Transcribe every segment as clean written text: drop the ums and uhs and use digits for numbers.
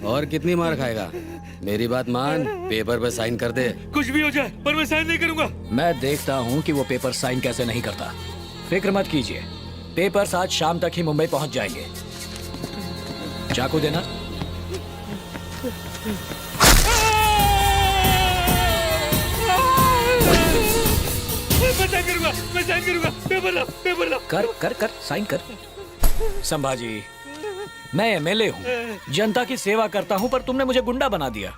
और कितनी मार खाएगा? मेरी बात मान, पेपर पे साइन कर दे। कुछ भी हो जाए पर मैं साइन नहीं करूंगा। मैं देखता हूँ कि वो पेपर साइन कैसे नहीं करता। फिक्र मत कीजिए, पेपर्स आज शाम तक ही मुंबई पहुंच जाएंगे। चाकू देना। मैं साइन करूंगा। पेपर ला। कर कर कर साइन कर। संभाजी, मैं एमएलए हूँ, जनता की सेवा करता हूँ, पर तुमने मुझे गुंडा बना दिया।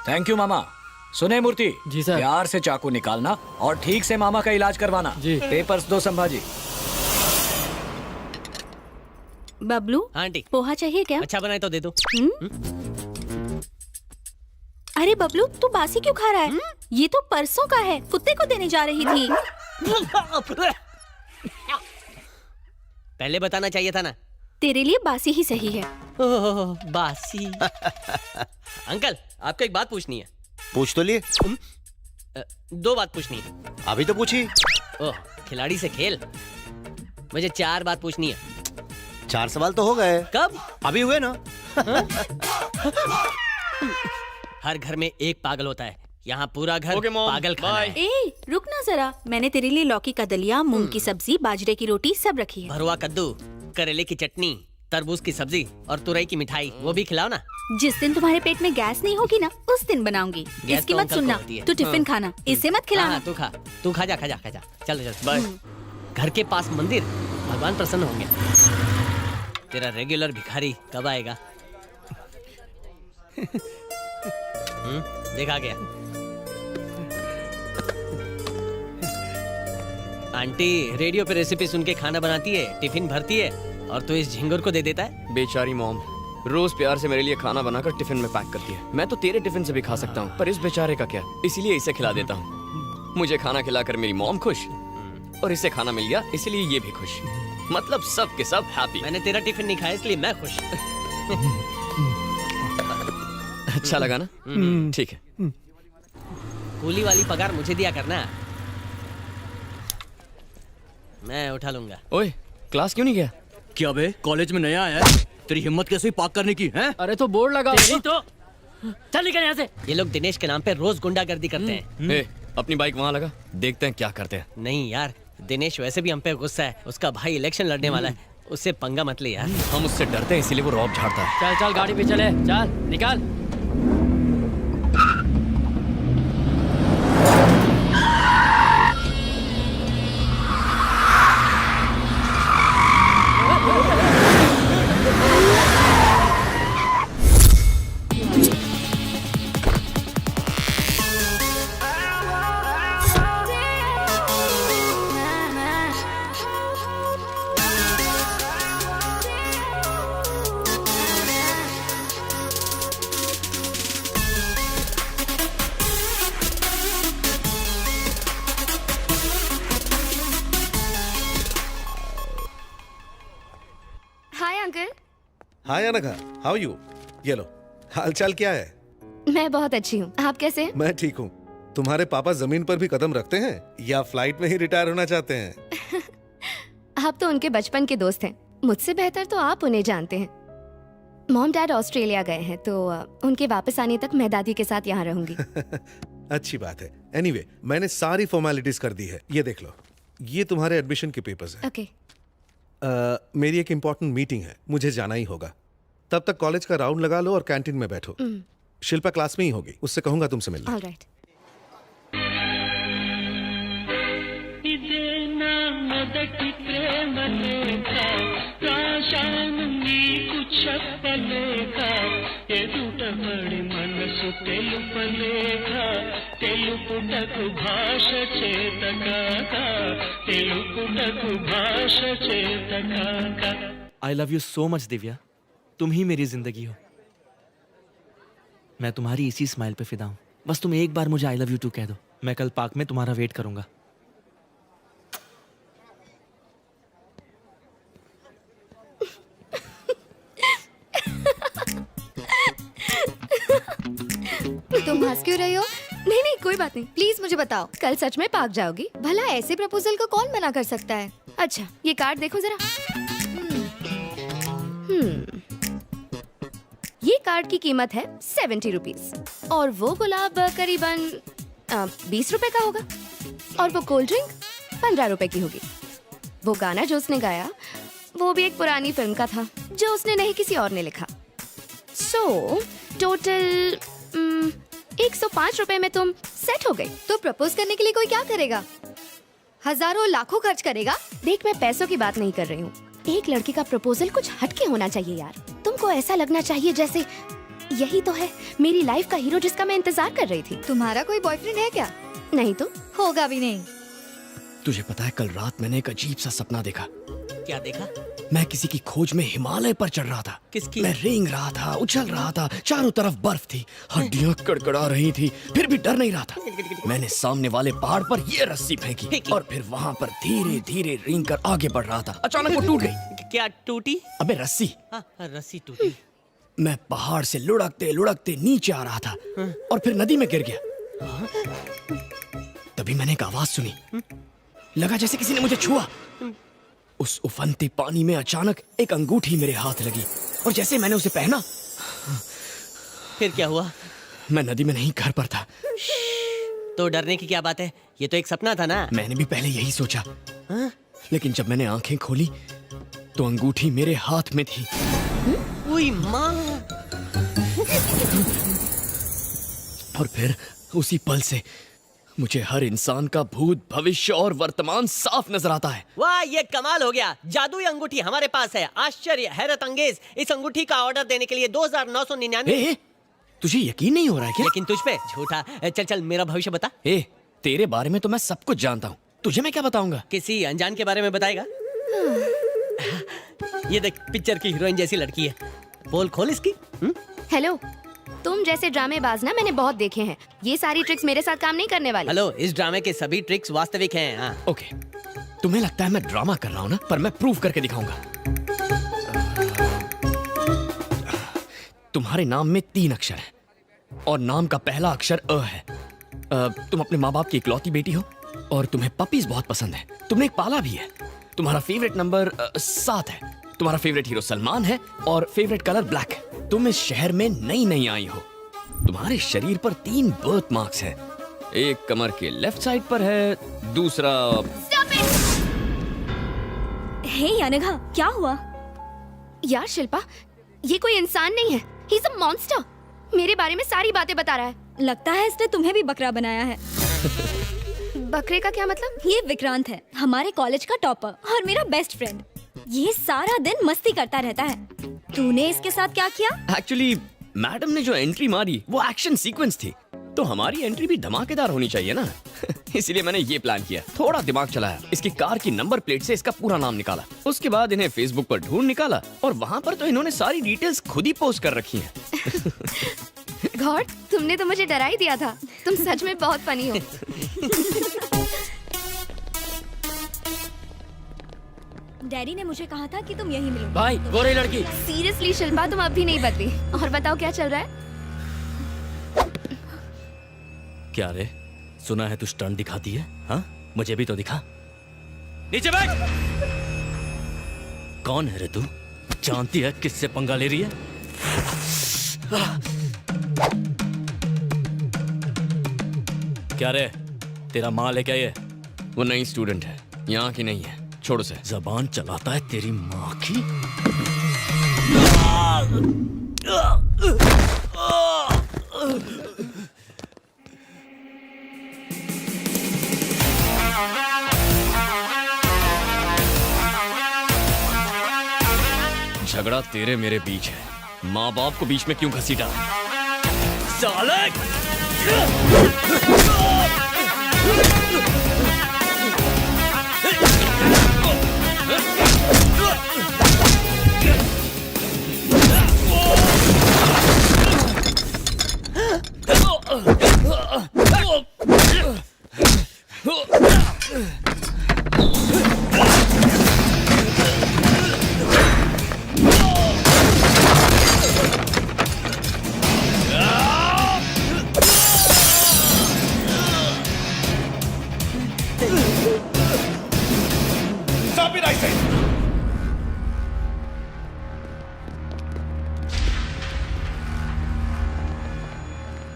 थैंक यू मामा। सुने मूर्ति जी सर। प्यार से चाकू निकालना और ठीक से मामा का इलाज करवाना जी। पेपर्स दो संभाजी। बबलू, आंटी पोहा चाहिए क्या? अच्छा बनाए तो दे दो। अरे बबलू, तू बासी क्यों खा रहा है? ये तो परसों का है, कुत्ते को देने जा रही थी। पहले बताना चाहिए था ना। तेरे लिए बासी ही सही है। ओह, बासी। अंकल, आपको एक बात पूछनी है। पूछ तो लिए। दो बात पूछनी है। अभी तो पूछी। ओह, खिलाड़ी से खेल। मुझे 4 बात पूछनी है। 4 सवाल तो हो गए। कब? अभी हुए ना। हर घर में एक पागल होता है, यहाँ पूरा घर पागल खाना है। ए, रुक ना जरा, मैंने तेरे लिए लौकी का दलिया, मूंग की सब्जी, बाजरे की रोटी सब रखी है। भरुआ कद्दू, करेले की चटनी, तरबूज की सब्जी और तुरई की मिठाई, वो भी खिलाओ ना। जिस दिन तुम्हारे पेट में गैस नहीं होगी ना, उस दिन बनाऊंगी। गैस इसकी तो मत अंकल को सुनना, होती है। तू टिफिन खाना, इसे मत खिलाना। हाँ, तू खा जा। चल बाय। घर के पास मंदिर, भगवान प्रसन्न होंगे। तेरा रेगुलर भिखारी कब आएगा? देखा गया। आंटी रेडियो पे रेसिपी सुन के खाना बनाती है, टिफिन भरती है, और तू इस झिंगुर को दे देता है। बेचारी मॉम रोज प्यार से मेरे लिए खाना बनाकर टिफिन में पैक करती है। मैं तो तेरे टिफिन से भी खा सकता हूँ, पर इस बेचारे का क्या, इसीलिए इसे खिला देता हूँ। मुझे खाना खिलाकर मेरी मॉम खुश, और इसे खाना मिल गया इसलिए ये भी खुश। मतलब सब के सब हैप्पी। मैंने तेरा टिफिन नहीं खाया इसलिए मैं खुश। अच्छा लगा ना? ठीक है। कूली वाली पगार मुझे दिया करना, मैं उठा लूंगा। ओए, क्लास क्यों नहीं गया? क्या बे, कॉलेज में नया आया है? तेरी हिम्मत कैसे हुई पार्क करने की? हैं? अरे तो बोर्ड लगा। तो चल निकल यहाँ से। ये लोग दिनेश के नाम पे रोज गुंडागर्दी करते हैं। ए, अपनी बाइक वहाँ लगा, देखते हैं क्या करते हैं। नहीं यार, दिनेश वैसे भी हम पे गुस्सा है। उसका भाई इलेक्शन लड़ने वाला है, उससे पंगा मत ले यार। हम उससे डरते हैं इसीलिए वो रौब झाड़ता है। चल गाड़ी पे चले, चल निकाल। हाय अनघा, हाउ यू? ये लो, हालचाल क्या है? मैं बहुत अच्छी हूँ, आप कैसे हैं? मैं ठीक हूँ। तुम्हारे पापा जमीन पर भी कदम रखते हैं या फ्लाइट में ही रिटायर होना चाहते हैं? आप तो उनके बचपन के दोस्त हैं, मुझसे बेहतर तो आप उन्हें जानते हैं। मॉम डैड ऑस्ट्रेलिया गए हैं, तो उनके वापस आने तक मैं दादी के साथ यहाँ रहूंगी। अच्छी बात है। एनीवे, मैंने सारी फॉर्मेलिटीज कर दी है। ये देख लो, ये तुम्हारे एडमिशन के पेपर्स हैं। ओके। मेरी एक इम्पोर्टेंट मीटिंग है, मुझे जाना ही होगा। तब तक कॉलेज का राउंड लगा लो और कैंटीन में बैठो। शिल्पा क्लास में ही होगी, उससे कहूंगा तुमसे मिलने। Alright. I love you so much Divya, तुम ही मेरी जिंदगी हो। मैं तुम्हारी इसी स्माइल पे फिदा हूँ। बस तुम एक बार मुझे I love you too कह दो, मैं कल पार्क में तुम्हारा वेट करूंगा। तुम हंस क्यों रही हो? नहीं नहीं कोई बात नहीं, प्लीज मुझे बताओ, कल सच में पार्क जाओगी? भला ऐसे प्रपोजल को कौन मना कर सकता है? अच्छा, ये कार्ड देखो जरा। कार्ड की कीमत है 70 रुपीज और वो गुलाब करीबन 20 रुपए का होगा और वो कोल्ड ड्रिंक 15 रुपए की होगी। वो गाना जो उसने गाया वो भी एक पुरानी फिल्म का था जो उसने नहीं किसी और ने लिखा। सो टोटल 105 रुपए में तुम सेट हो गई। तो प्रपोज करने के लिए कोई क्या करेगा? हजारों लाखों खर्च करेगा? देख, मैं पैसों की बात नहीं कर रही हूँ। एक लड़के का प्रपोजल कुछ हटके होना चाहिए यार। तुमको ऐसा लगना चाहिए जैसे यही तो है मेरी लाइफ का हीरो जिसका मैं इंतजार कर रही थी। तुम्हारा कोई बॉयफ्रेंड है क्या? नहीं तो होगा भी नहीं। तुझे पता है, कल रात मैंने एक अजीब सा सपना देखा। क्या देखा? मैं किसी की खोज में हिमालय पर चढ़ रहा था। किसकी? मैं रेंग रहा था, उछल रहा था, चारों तरफ बर्फ थी, हड्डियां कड़कड़ा रही थी, फिर भी डर नहीं रहा था। मैंने सामने वाले पहाड़ पर ये रस्सी फेंकी और फिर वहाँ पर धीरे धीरे रेंग कर आगे बढ़ रहा था। अचानक वो टूट गई। क्या टूटी? अबे रस्सी। हाँ, रस्सी टूटी। मैं पहाड़ से लुढ़कते लुढ़कते नीचे आ रहा था और फिर नदी में गिर गया। तभी मैंने एक आवाज सुनी, लगा जैसे किसी ने मुझे छुआ। उस उफनते पानी में अचानक एक अंगूठी मेरे हाथ लगी और जैसे मैंने उसे पहना, फिर क्या हुआ? मैं नदी में नहीं, घर पर था। तो डरने की क्या बात है, ये तो एक सपना था ना। मैंने भी पहले यही सोचा, लेकिन जब मैंने आंखें खोली तो अंगूठी मेरे हाथ में थी। ओए माँ! और फिर उसी पल से मुझे हर इंसान का भूत, भविष्य और वर्तमान साफ नजर आता है। वाह, ये कमाल हो गया। जादुई अंगूठी हमारे पास है। आश्चर्य, हैरत अंगेज। इस अंगूठी का ऑर्डर देने के लिए 2999। तुझे यकीन नहीं हो रहा है क्या? लेकिन तुझ पे झूठा। चल चल, मेरा भविष्य बता। तेरे बारे में तो मैं सब कुछ जानता हूँ, तुझे मैं क्या बताऊंगा? किसी अनजान के बारे में बताएगा? ये देख, पिक्चर की हीरोइन जैसी लड़की है। बोल खोल इसकी। हेलो, तुम जैसे ड्रामेबाज ना मैंने बहुत देखे हैं। ये सारी ट्रिक्स मेरे साथ काम नहीं करने वाली। हेलो, इस ड्रामे के सभी ट्रिक्स वास्तविक हैं। हाँ। ओके, तुम्हें लगता है मैं ड्रामा कर रहा हूँ ना, पर मैं प्रूव करके दिखाऊंगा। तुम्हारे नाम में 3 अक्षर हैं और नाम का पहला अक्षर अ है। तुम अपने माँ बाप की इकलौती बेटी हो और तुम्हें पपीज बहुत पसंद है। तुमने एक पाला भी है। तुम्हारा फेवरेट नंबर 7 है। तुम्हारा फेवरेट हीरो सलमान है और फेवरेट कलर ब्लैक है। तुम इस शहर में नई आई हो। तुम्हारे शरीर पर 3 बर्थ मार्क्स है। एक कमर के लेफ्ट साइड पर है, दूसरा। हे अनघा, क्या हुआ? यार शिल्पा, ये कोई इंसान नहीं है, ही इज अ मॉन्स्टर। मेरे बारे में सारी बातें बता रहा है। लगता है इसने तुम्हें भी बकरा बनाया है। बकरे का क्या मतलब? ये विक्रांत है, हमारे कॉलेज का टॉपर और मेरा बेस्ट फ्रेंड। ये सारा दिन मस्ती करता रहता है। तूने इसके साथ क्या किया? एक्चुअली मैडम ने जो एंट्री मारी वो एक्शन सीक्वेंस थी, तो हमारी एंट्री भी धमाकेदार होनी चाहिए ना। इसीलिए मैंने ये प्लान किया, थोड़ा दिमाग चलाया, इसकी कार की नंबर प्लेट से इसका पूरा नाम निकाला। उसके बाद इन्हें फेसबुक पर ढूंढ निकाला और वहाँ पर तो इन्होंने सारी डिटेल्स खुद ही पोस्ट कर रखी हैं। गॉड, तुमने तो मुझे डरा ही दिया था। तुम सच में बहुत फनी हो। डैडी ने मुझे कहा था कि तुम यहीं मिलोगे। भाई, वो रही लड़की। सीरियसली शिल्पा, तुम अब भी नहीं बदली। और बताओ क्या चल रहा है? क्या रे, सुना है तू स्टंट दिखाती है? हाँ, मुझे भी तो दिखा। नीचे बैठ। कौन है रे तू? जानती है किससे पंगा ले रही है? क्या रे, तेरा माल है क्या ये? वो नई स्टूडेंट है, यहाँ की नहीं है, छोड़ से। जबान चलाता है तेरी माँ की। झगड़ा तेरे मेरे बीच है, माँ बाप को बीच में क्यों घसीटा? साले!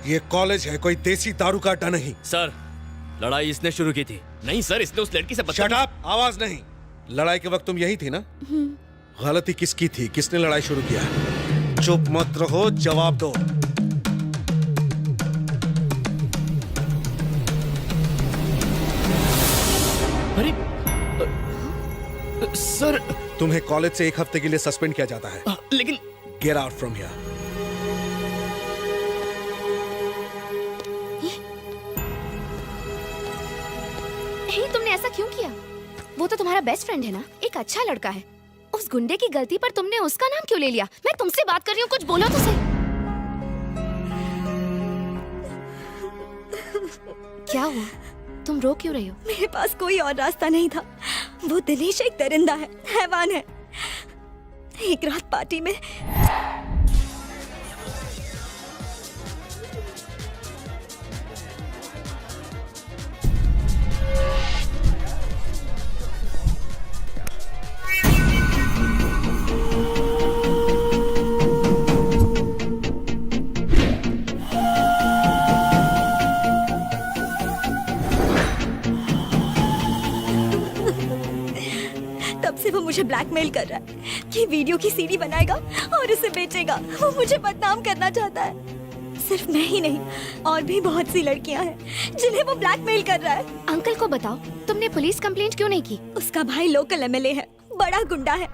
ये कॉलेज है, कोई देसी दारू का अड्डा नहीं। सर, लड़ाई इसने शुरू की थी। नहीं सर, इसने उस लड़की से शट अप, आवाज नहीं। लड़ाई के वक्त तुम यही थी ना? गलती किसकी थी? किसने लड़ाई शुरू किया? चुप मत रहो, जवाब दो। अरे सर, तुम्हें कॉलेज से 1 हफ्ते के लिए सस्पेंड किया जाता है। लेकिन गेट आउट फ्रॉम हियर। हे, तुमने ऐसा क्यों किया? वो तो तुम्हारा बेस्ट फ्रेंड है ना, एक अच्छा लड़का है। उस गुंडे की गलती पर तुमने उसका नाम क्यों ले लिया? मैं तुमसे बात कर रही हूँ, कुछ बोलो तो सही। क्या हुआ? तुम रो क्यों रही हो? मेरे पास कोई और रास्ता नहीं था। वो दिनेश एक दरिंदा है, हैवान है। एक रात पार्टी में तब से वो मुझे ब्लैकमेल कर रहा है कि वीडियो की सीडी बनाएगा और उसे बेचेगा। वो मुझे बदनाम करना चाहता है। सिर्फ मैं ही नहीं, और भी बहुत सी लड़कियां हैं जिन्हें वो ब्लैकमेल कर रहा है। अंकल को बताओ, तुमने पुलिस कंप्लेंट क्यों नहीं की? उसका भाई लोकल एमएलए है, बड़ा गुंडा है।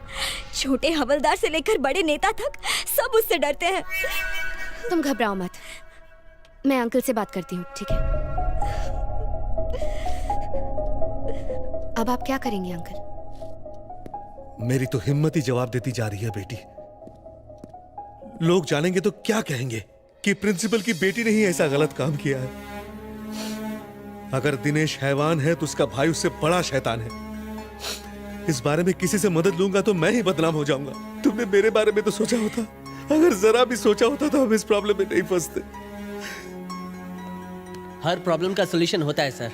छोटे हवलदार से लेकर बड़े नेता तक सब उससे डरते हैं। तुम घबराओ मत, मैं अंकल से बात करती हूँ, ठीक है? अब आप क्या करेंगे अंकल? मेरी तो हिम्मत ही जवाब देती जा रही है बेटी। लोग जानेंगे तो क्या कहेंगे कि प्रिंसिपल की बेटी ने ही ऐसा गलत काम किया है। अगर दिनेश हैवान है तो उसका भाई उससे बड़ा शैतान है। इस बारे में किसी से मदद लूंगा तो मैं ही बदनाम हो जाऊंगा। तुमने मेरे बारे में तो सोचा होता, अगर जरा भी सोचा होता तो हम इस प्रॉब्लम में नहीं फंसते। हर प्रॉब्लम का सॉल्यूशन होता है सर।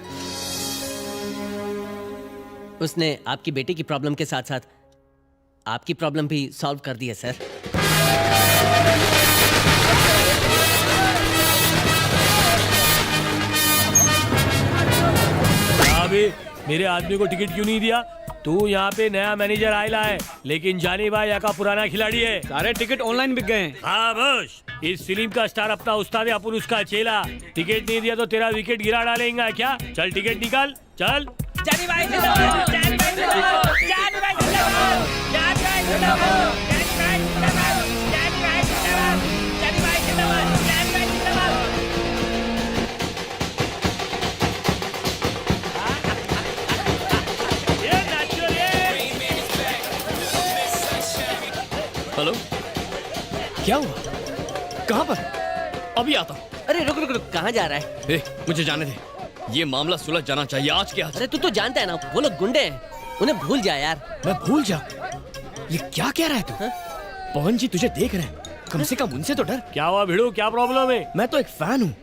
उसने आपकी बेटी की प्रॉब्लम के साथ साथ आपकी प्रॉब्लम भी सॉल्व कर दी है सर। अभी मेरे आदमी को टिकट क्यों नहीं दिया? तू यहाँ पे नया मैनेजर आयला है, लेकिन जानी भाई यहाँ का पुराना खिलाड़ी है। सारे टिकट ऑनलाइन बिक गए हैं। हाँ बस, इस फिल्म का स्टार अपना उस्ताद है, अपन उसका चेला। टिकट नहीं दिया तो तेरा विकेट गिरा डालेगा क्या? चल टिकट निकाल, चल। जानी भाई जिंदाबाद, जानी भाई जिंदाबाद, जानी भाई जिंदाबाद, जानी भाई जिंदाबाद, जानी भाई जिंदाबाद, जानी भाई जिंदाबाद, जानी भाई जिंदाबाद, जानी भाई जिंदाबाद। ये नाचो रे। हेलो, क्या हुआ? कहाँ पर? अभी आता हूँ। अरे रुक रुक रुक, कहाँ जा रहा है? मुझे जाने दे, ये मामला सुलझ जाना चाहिए आज के आज। अरे तू तो जानता है ना, वो लोग गुंडे हैं, उन्हें भूल जा यार। मैं भूल जा? ये क्या कह रहा है तू? पवन जी तुझे देख रहे हैं, कम से कम उनसे तो डर। क्या हुआ भिड़ू, क्या प्रॉब्लम है? मैं तो एक फैन हूँ।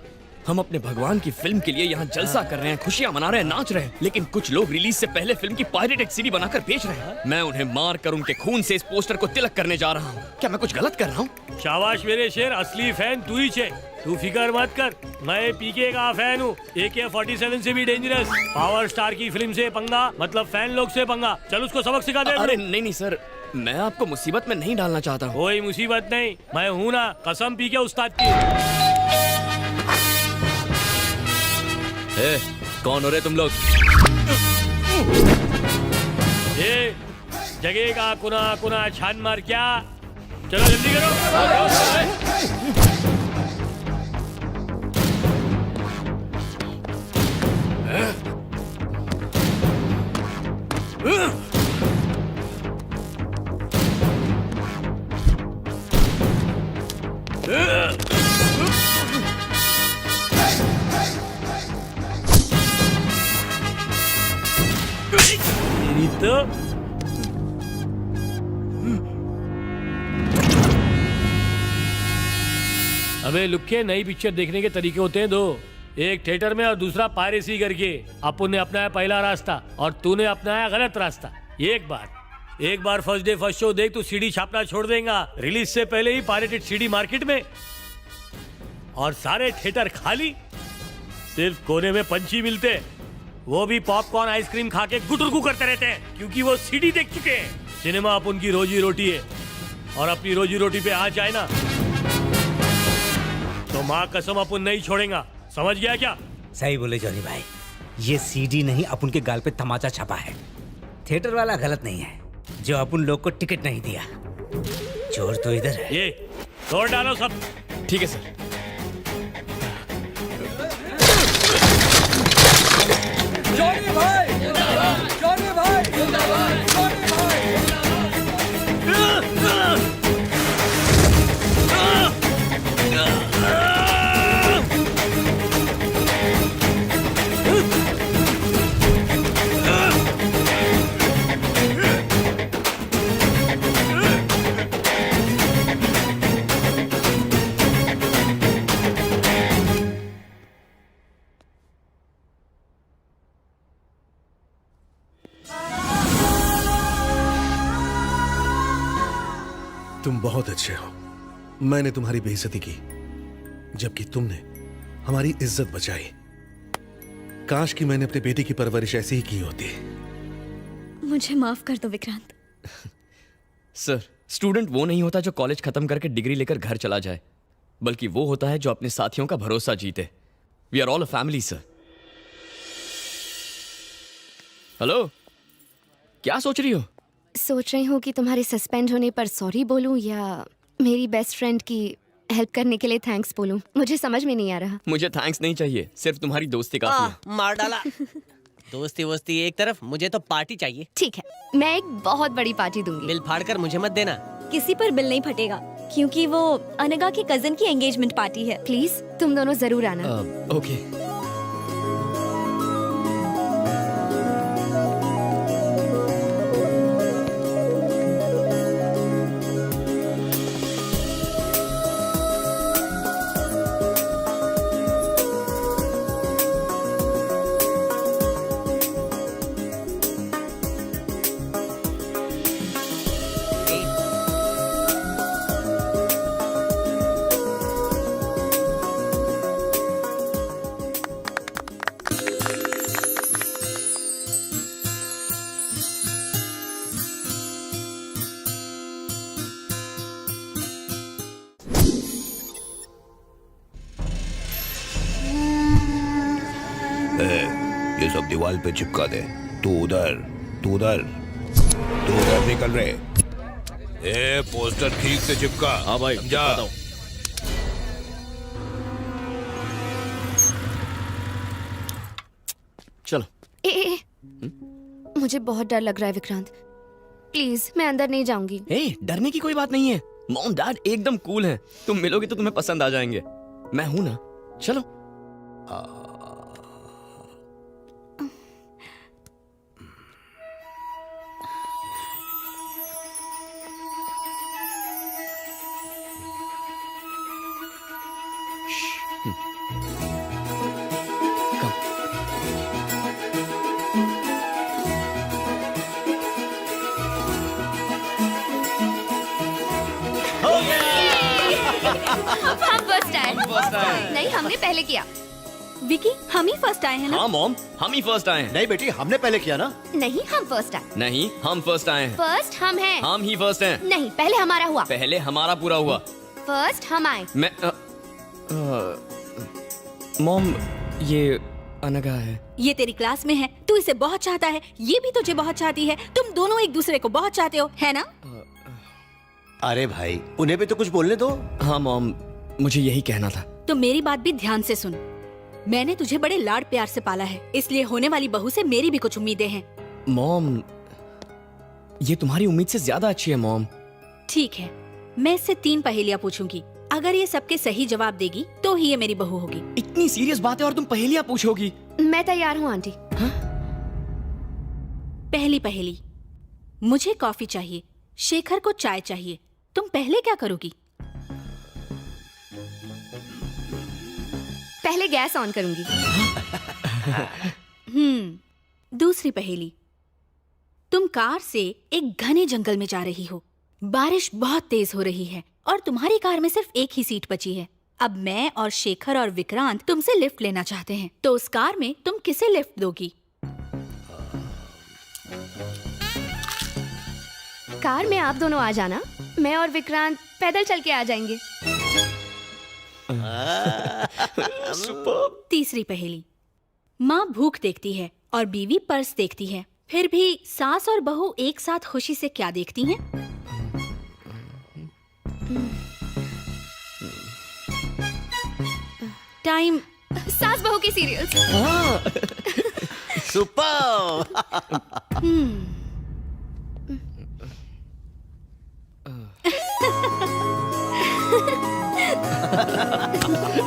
हम अपने भगवान की फिल्म के लिए यहाँ जलसा कर रहे हैं, खुशियाँ मना रहे हैं, नाच रहे हैं, लेकिन कुछ लोग रिलीज से पहले फिल्म की पायरेटेड सीडी बनाकर बेच रहे हैं। मैं उन्हें मार कर उनके खून से इस पोस्टर को तिलक करने जा रहा हूँ। क्या मैं कुछ गलत कर रहा हूँ? शाबाश मेरे शेर, असली फैन तू ही छे। तू फिकर मत कर, मैं पीके का फैन हूँ। AK-47 से भी डेंजरस। पावर स्टार की फिल्म से पंगा मतलब फैन लोग से पंगा। चल उसको सबक सिखा दे। अरे नहीं नहीं सर, मैं आपको मुसीबत में नहीं डालना चाहता हूँ। कोई मुसीबत नहीं, मैं हूँ ना, कसम पीके उस्ताद की। कौन हो रहे तुम लोग? ये जगह का कुना कुना छान मार क्या? चलो जल्दी करो। तो अबे लुक्के, नई पिक्चर देखने के तरीके होते हैं दो। एक थिएटर में और दूसरा पायरेसी करके। अपन ने अपनाया पहला रास्ता और तूने अपनाया गलत रास्ता। एक बार फर्स्ट डे फर्स्ट शो देख, तू सीडी छापना छोड़ देगा। रिलीज से पहले ही पायरेटेड सीडी मार्केट में। और सारे थिएटर खाली, सिर्फ कोने में पंछी मिलते, वो भी पॉपकॉर्न आइसक्रीम खा के गुटुरगु करते रहते हैं क्योंकि वो सीडी देख चुके हैं। सिनेमा अपन की रोजी रोटी है और अपनी रोजी रोटी पे आ जाए ना तो माँ कसम अपन नहीं छोड़ेगा, समझ गया क्या? सही बोले जॉनी भाई, ये सीडी नहीं अपन के गाल पे तमाचा छपा है। थिएटर वाला गलत नहीं है जो अपन लोग को टिकट नहीं दिया, चोर तो इधर है। ये तोड़ डालो सब। ठीक है सर। जॉनी भाई, जॉनी भाई, जॉनी भाई। तुम बहुत अच्छे हो। मैंने तुम्हारी बेइज्जती की जबकि तुमने हमारी इज्जत बचाई। काश कि मैंने अपने बेटे की परवरिश ऐसी ही की होती। मुझे माफ कर दो विक्रांत। सर, स्टूडेंट वो नहीं होता जो कॉलेज खत्म करके डिग्री लेकर घर चला जाए, बल्कि वो होता है जो अपने साथियों का भरोसा जीते। We are all a family sir. Hello, क्या सोच रही हो? सोच रही हूँ कि तुम्हारे सस्पेंड होने पर सॉरी बोलूं या मेरी बेस्ट फ्रेंड की हेल्प करने के लिए थैंक्स बोलूं। मुझे समझ में नहीं आ रहा। मुझे थैंक्स नहीं चाहिए, सिर्फ तुम्हारी दोस्ती काफी है। मार डाला। दोस्ती वोस्ती एक तरफ, मुझे तो पार्टी चाहिए। ठीक है, मैं एक बहुत बड़ी पार्टी दूंगी। बिल फाड़ कर मुझे मत देना। किसी पर बिल नहीं फटेगा क्योंकि वो अनगा की कजन की एंगेजमेंट पार्टी है। प्लीज तुम दोनों जरूर आना। ओके। ये सब दीवार पे चिपका दे। तू उधर, तू उधर, तू उधर निकल रहे। ए, पोस्टर ठीक से चिपका। हाँ भाई, समझा? चलो। ए, मुझे बहुत डर लग रहा है विक्रांत, प्लीज मैं अंदर नहीं जाऊंगी। ए, डरने की कोई बात नहीं है। मॉम डैड एकदम कूल हैं। तुम मिलोगे तो तुम्हें पसंद आ जाएंगे। मैं हूं ना, चलो। हम फर्स्ट आए। नहीं, हमने पहले किया। विकी, हम ही फर्स्ट आए हैं ना? हाँ मॉम, हम ही फर्स्ट आए हैं। नहीं बेटी, हमने पहले किया ना। नहीं, हम फर्स्ट आए। नहीं, हम फर्स्ट आए हैं। फर्स्ट हम हैं। हम ही फर्स्ट हैं। नहीं, पहले हमारा हुआ। पहले हमारा पूरा हुआ। फर्स्ट हम आए। मैं मॉम, ये अनगा है। ये तेरी क्लास में है, तू इसे बहुत चाहता है, ये भी तुझे बहुत चाहती है, तुम दोनों एक दूसरे को बहुत चाहते हो, है ना? अरे भाई, उन्हें भी तो कुछ बोलने दो। हाँ मॉम, मुझे यही कहना था। तो मेरी बात भी ध्यान से सुन। मैंने तुझे बड़े लाड प्यार से पाला है, इसलिए होने वाली बहू से मेरी भी कुछ उम्मीदें हैं। मॉम, ये तुम्हारी उम्मीद से ज्यादा अच्छी है मॉम। ठीक है, मैं इससे 3 पहेलियाँ पूछूंगी। अगर ये सबके सही जवाब देगी तो ही ये मेरी बहू होगी। इतनी सीरियस बात है और तुम पहेलियाँ पूछोगी? मैं तैयार हूँ आंटी। पहली पहेली, मुझे कॉफी चाहिए, शेखर को चाय चाहिए, तुम पहले क्या करोगी? पहले गैस ऑन करूंगी। दूसरी पहेली, तुम कार से एक घने जंगल में जा रही हो, बारिश बहुत तेज हो रही है और तुम्हारी कार में सिर्फ एक ही सीट बची है। अब मैं और शेखर और विक्रांत तुमसे लिफ्ट लेना चाहते हैं, तो उस कार में तुम किसे लिफ्ट दोगी? कार में आप दोनों आ जाना, मैं और विक्रांत पैदल चल के आ जाएंगे। तीसरी पहेली। माँ भूख देखती है और बीवी पर्स देखती है, फिर भी सास और बहू एक साथ खुशी से क्या देखती हैं? टाइम। सास बहू की सीरियल्स। सुपर।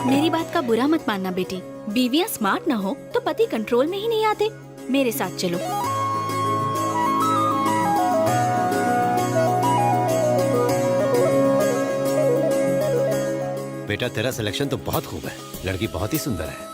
मेरी बात का बुरा मत मानना बेटी, बीवियां स्मार्ट ना हो तो पति कंट्रोल में ही नहीं आते। मेरे साथ चलो। बेटा तेरा सिलेक्शन तो बहुत खूब है, लड़की बहुत ही सुंदर है।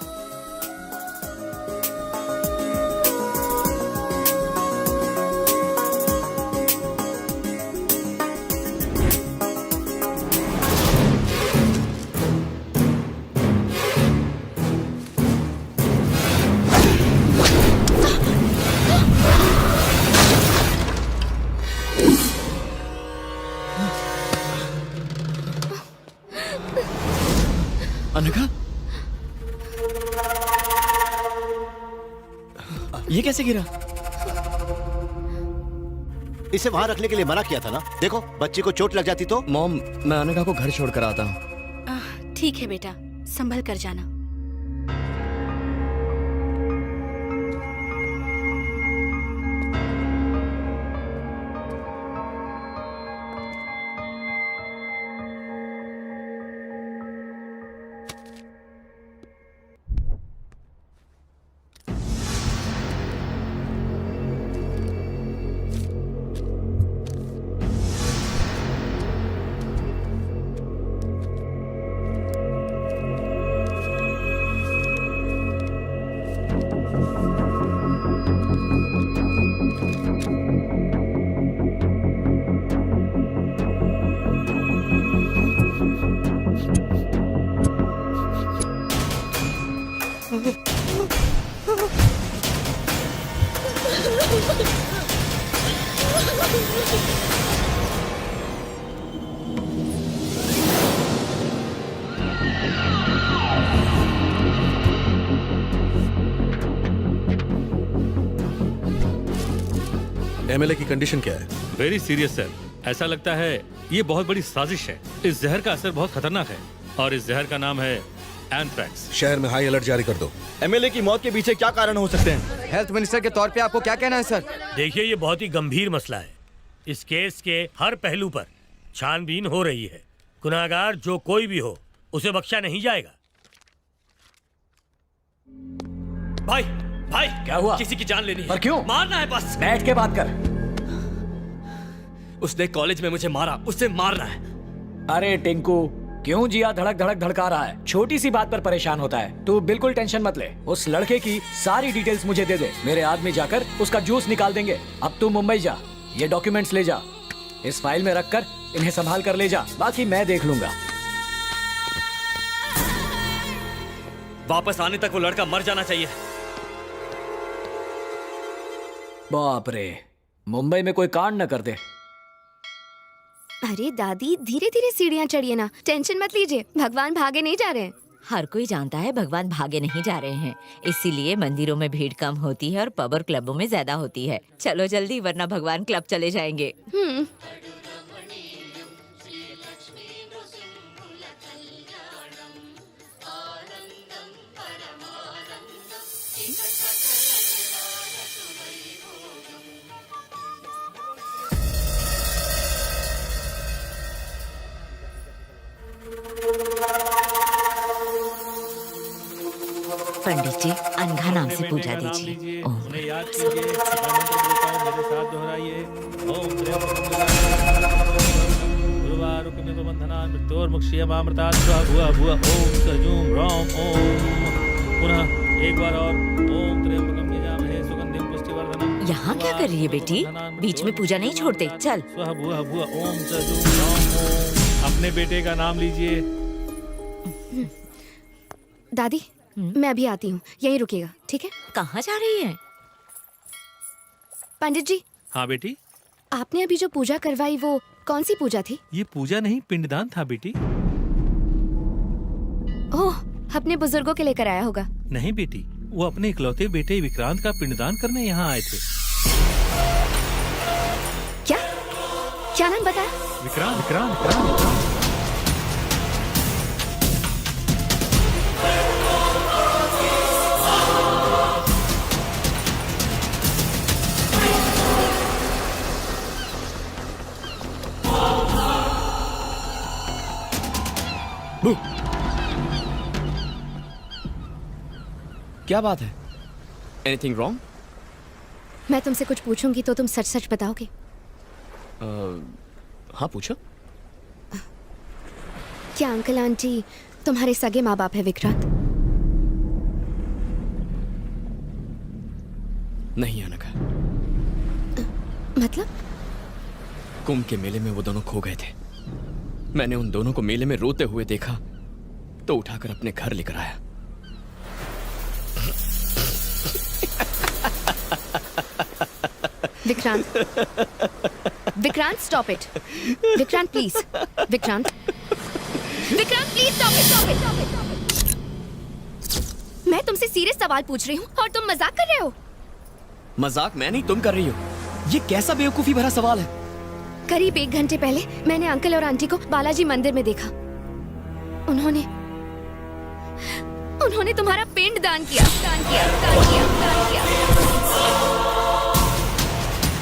अनघा, ये कैसे गिरा? इसे वहां रखने के लिए मना किया था ना। देखो बच्ची को चोट लग जाती तो। मॉम, मैं अनघा को घर छोड़कर आता हूँ। ठीक है बेटा, संभल कर जाना। एमएलए की कंडीशन क्या है? Very serious sir. ऐसा लगता है ये बहुत बड़ी साजिश है। इस जहर का असर बहुत खतरनाक है और इस जहर का नाम है एंथ्रैक्स। शहर में हाई अलर्ट जारी कर दो। एमएलए की मौत के पीछे क्या कारण हो सकते हैं? हेल्थ मिनिस्टर के तौर पे आपको क्या कहना है सर? देखिए, ये बहुत ही गंभीर मसला है। इस केस के हर पहलू पर छानबीन हो रही है। गुनाहगार जो कोई भी हो, उसे बख्शा नहीं जाएगा। भाई भाई, क्या हुआ? किसी की जान लेनी है। पर क्यों? मारना है बस। बैठ के बात कर। उसने कॉलेज में मुझे मारा, उससे मारना है। अरे टिंकू, क्यों जिया धड़क धड़क धड़का रहा है? छोटी सी बात पर परेशान होता है। तू बिल्कुल टेंशन मत ले। उस लड़के की सारी डिटेल्स मुझे दे दे। मेरे आदमी जाकर उसका जूस निकाल देंगे। अब तू मुंबई जा, ये डॉक्यूमेंट्स ले जा, इस फाइल में रखकर इन्हें संभाल कर ले जा। बाकी मैं देख लूंगा। वापस आने तक वो लड़का मर जाना चाहिए। बाप रे, मुंबई में कोई कांड न कर दे। अरे दादी, धीरे धीरे सीढ़ियाँ चढ़िए ना, टेंशन मत लीजिए। भगवान भागे नहीं जा रहे हैं। हर कोई जानता है भगवान भागे नहीं जा रहे हैं, इसीलिए मंदिरों में भीड़ कम होती है और पब और क्लबों में ज्यादा होती है। चलो जल्दी, वरना भगवान क्लब चले जाएंगे। पंडित जी, अनघा नाम से पूजा दीजिए। ओम। उन्हें याद कीजिए, मैं मंत्र बोलता हूं, मेरे साथ दोहराइए। ओम गुरुवारुकमिव बंधनान् मृत्योर्मुक्षीयमामृतात् स्वाहा भुवा भुवा ओम सजूम राम ओम। पुनः एक बार और ओम त्र्यंबकं यजामहे सुगंधिं पुष्टिवर्धनम्। यहाँ क्या कर रही है बेटी? बीच में पूजा नहीं छोड़ते। चल। स्वाहा भुवा भुवा ओम सजूम राम ओम। अपने बेटे का नाम लीजिए। दादी मैं अभी आती हूँ, यहीं रुकिएगा, ठीक है? कहाँ जा रही है? पंडित जी। हाँ बेटी। आपने अभी जो पूजा करवाई वो कौन सी पूजा थी? ये पूजा नहीं, पिंडदान था बेटी। ओह, अपने बुजुर्गों के लिए कराया होगा। नहीं बेटी, वो अपने इकलौते बेटे विक्रांत का पिंडदान करने यहाँ आए थे। क्या नाम बताया? विक्रांत विक्रांत विक्रांत। क्या बात है? Anything wrong? मैं तुमसे कुछ पूछूंगी तो तुम सच सच बताओगे? हाँ पूछो। क्या अंकल आंटी तुम्हारे सगे माँ बाप है विक्रांत? नहीं अनघा। मतलब? कुंभ के मेले में वो दोनों खो गए थे। मैंने उन दोनों को मेले में रोते हुए देखा तो उठाकर अपने घर लेकर आया। Vikrant, Vikrant stop it. Vikrant please, Vikrant, Vikrant please stop it, stop it. मैं तुमसे सीरियस सवाल पूछ रही हूँ और तुम मजाक कर रहे हो। मजाक मैं नहीं, तुम कर रही हो। ये कैसा बेवकूफी भरा सवाल है? करीब 1 घंटे पहले मैंने अंकल और आंटी को बालाजी मंदिर में देखा। उन्होंने तुम्हारा पिंड दान किया, दान किया, दान किया, दान किया।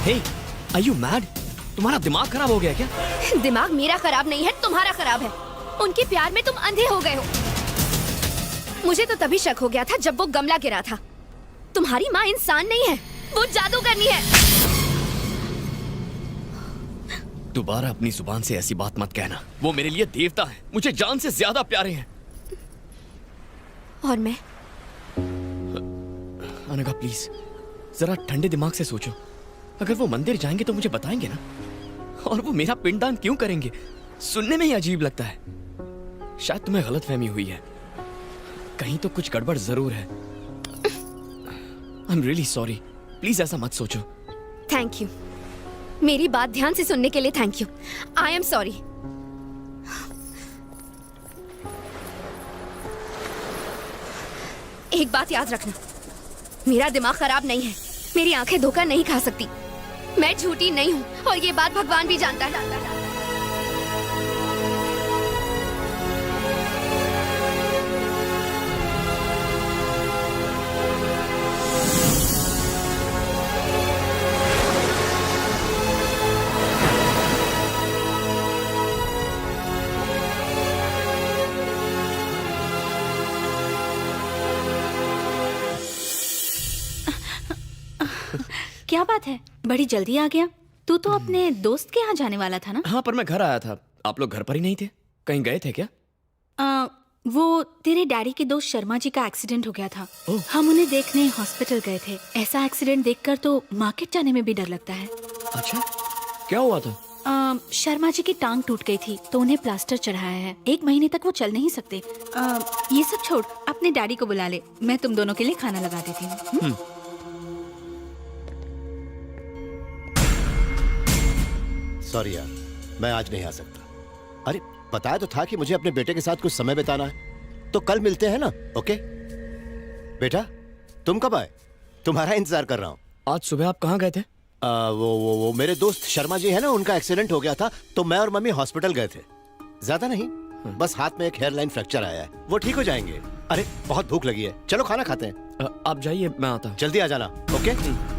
Hey, are you mad? तुम्हारा दिमाग खराब हो गया क्या? दिमाग मेरा खराब नहीं है, तुम्हारा खराब है। उनके प्यार में तुम अंधे हो गए हो। मुझे तो तभी शक हो गया था जब वो गमला गिरा था। तुम्हारी माँ इंसान नहीं है, वो जादूगरनी है। दोबारा अपनी जुबान से ऐसी बात मत कहना। वो मेरे लिए देवता है, मुझे जान से ज्यादा प्यारे हैं। और मैं? अनघा प्लीज जरा ठंडे दिमाग से सोचो। अगर वो मंदिर जाएंगे तो मुझे बताएंगे ना। और वो मेरा पिंडदान क्यों करेंगे? सुनने में ही अजीब लगता है। शायद तुम्हें गलतफहमी हुई है। कहीं तो कुछ गड़बड़ जरूर है। I am really sorry. Please ऐसा मत सोचो। थैंक यू, मेरी बात ध्यान से सुनने के लिए thank you. I am sorry. एक बात याद रखना, मेरा दिमाग खराब नहीं है, मेरी आंखें धोखा नहीं खा सकती। मैं झूठी नहीं हूँ और ये बात भगवान भी जानता है। क्या बात है, बड़ी जल्दी आ गया। तू तो अपने दोस्त के यहाँ जाने वाला था ना? हाँ पर मैं घर आया था। आप लोग घर पर ही नहीं थे? कहीं गए थे क्या? वो तेरे डैडी के दोस्त शर्मा जी का एक्सीडेंट हो गया था। हम उन्हें देखने हॉस्पिटल गए थे। ऐसा एक्सीडेंट देखकर तो मार्केट जाने में भी डर लगता है। अच्छा, क्या हुआ था? शर्मा जी की टांग टूट गई थी तो उन्हें प्लास्टर चढ़ाया है। 1 महीने तक वो चल नहीं सकते। ये सब छोड़, अपने डैडी को बुला ले, मैं तुम दोनों के लिए खाना लगा देती हूँ। सॉरी यार, मैं आज नहीं आ सकता। अरे बताया तो था कि मुझे अपने बेटे के साथ कुछ समय बिताना है, तो कल मिलते हैं ना? ओके बेटा, तुम कब आए? तुम्हारा इंतजार कर रहा हूँ। आज सुबह आप कहाँ गए थे? वो मेरे दोस्त शर्मा जी है ना, उनका एक्सीडेंट हो गया था तो मैं और मम्मी हॉस्पिटल गए थे। ज्यादा नहीं, बस हाथ में एक हेयरलाइन फ्रैक्चर आया है, वो ठीक हो जाएंगे। अरे बहुत भूख लगी है, चलो खाना खाते हैं। आप जाइए, मैं आता हूँ। जल्दी आ जाना। ओके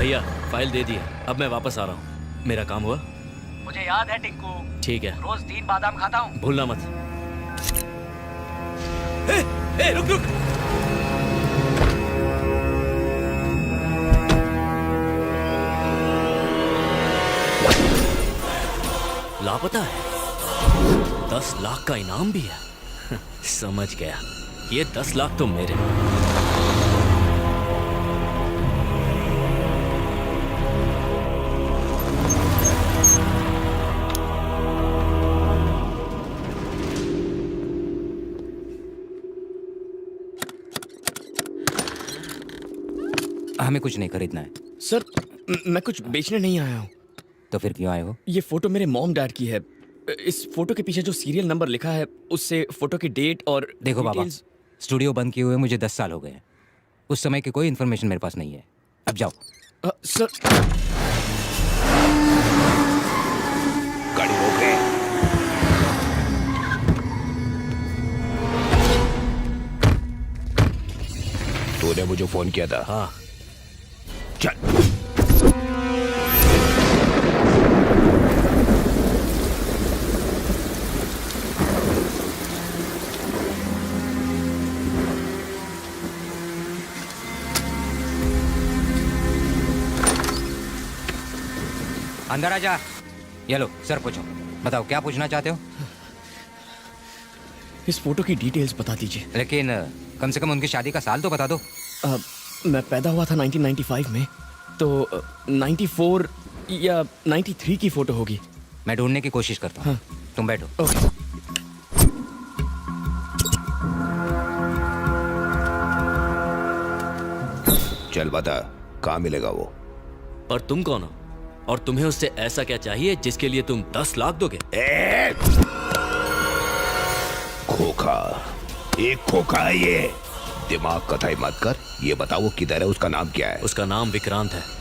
भैया फाइल दे दी है, अब मैं वापस आ रहा हूँ। मेरा काम हुआ? मुझे याद है टिंकू, ठीक है। रोज 3 बादाम खाता हूँ। भूलना मत। ए, रुक रुक। लापता है। 10 लाख का इनाम भी है। समझ गया, ये 10 लाख तो मेरे। हमें कुछ नहीं खरीदना है सर। मैं कुछ बेचने नहीं आया हूँ। तो फिर क्यों आए हो? ये फोटो मेरे मॉम डैड की है। इस फोटो के पीछे जो सीरियल नंबर लिखा है उससे फोटो की डेट और देखो बाबा, डिटेल्स- स्टूडियो बंद किए हुए मुझे 10 साल हो गए हैं। उस समय की कोई इन्फॉर्मेशन मेरे पास नहीं है। अब जाओ। सर गाड़ी रोक रहे। तूने मुझे फोन किया था? हाँ। चल। अंदर आ जा। ये लो सर, पूछो। बताओ क्या पूछना चाहते हो? इस फोटो की डिटेल्स बता दीजिए। लेकिन कम से कम उनकी शादी का साल तो बता दो। मैं पैदा हुआ था 1995 में, तो 94 या 93 की फोटो होगी। मैं ढूंढने की कोशिश करता हूँ। तुम बैठो। चल बता, कहाँ मिलेगा वो? और तुम कौन हो? और तुम्हें उससे ऐसा क्या चाहिए जिसके लिए तुम 10 लाख दोगे? खोखा, एक खोखा है ये। दिमाग कथाई मत कर। ये बताओ वो किधर है, उसका नाम क्या है? उसका नाम विक्रांत है।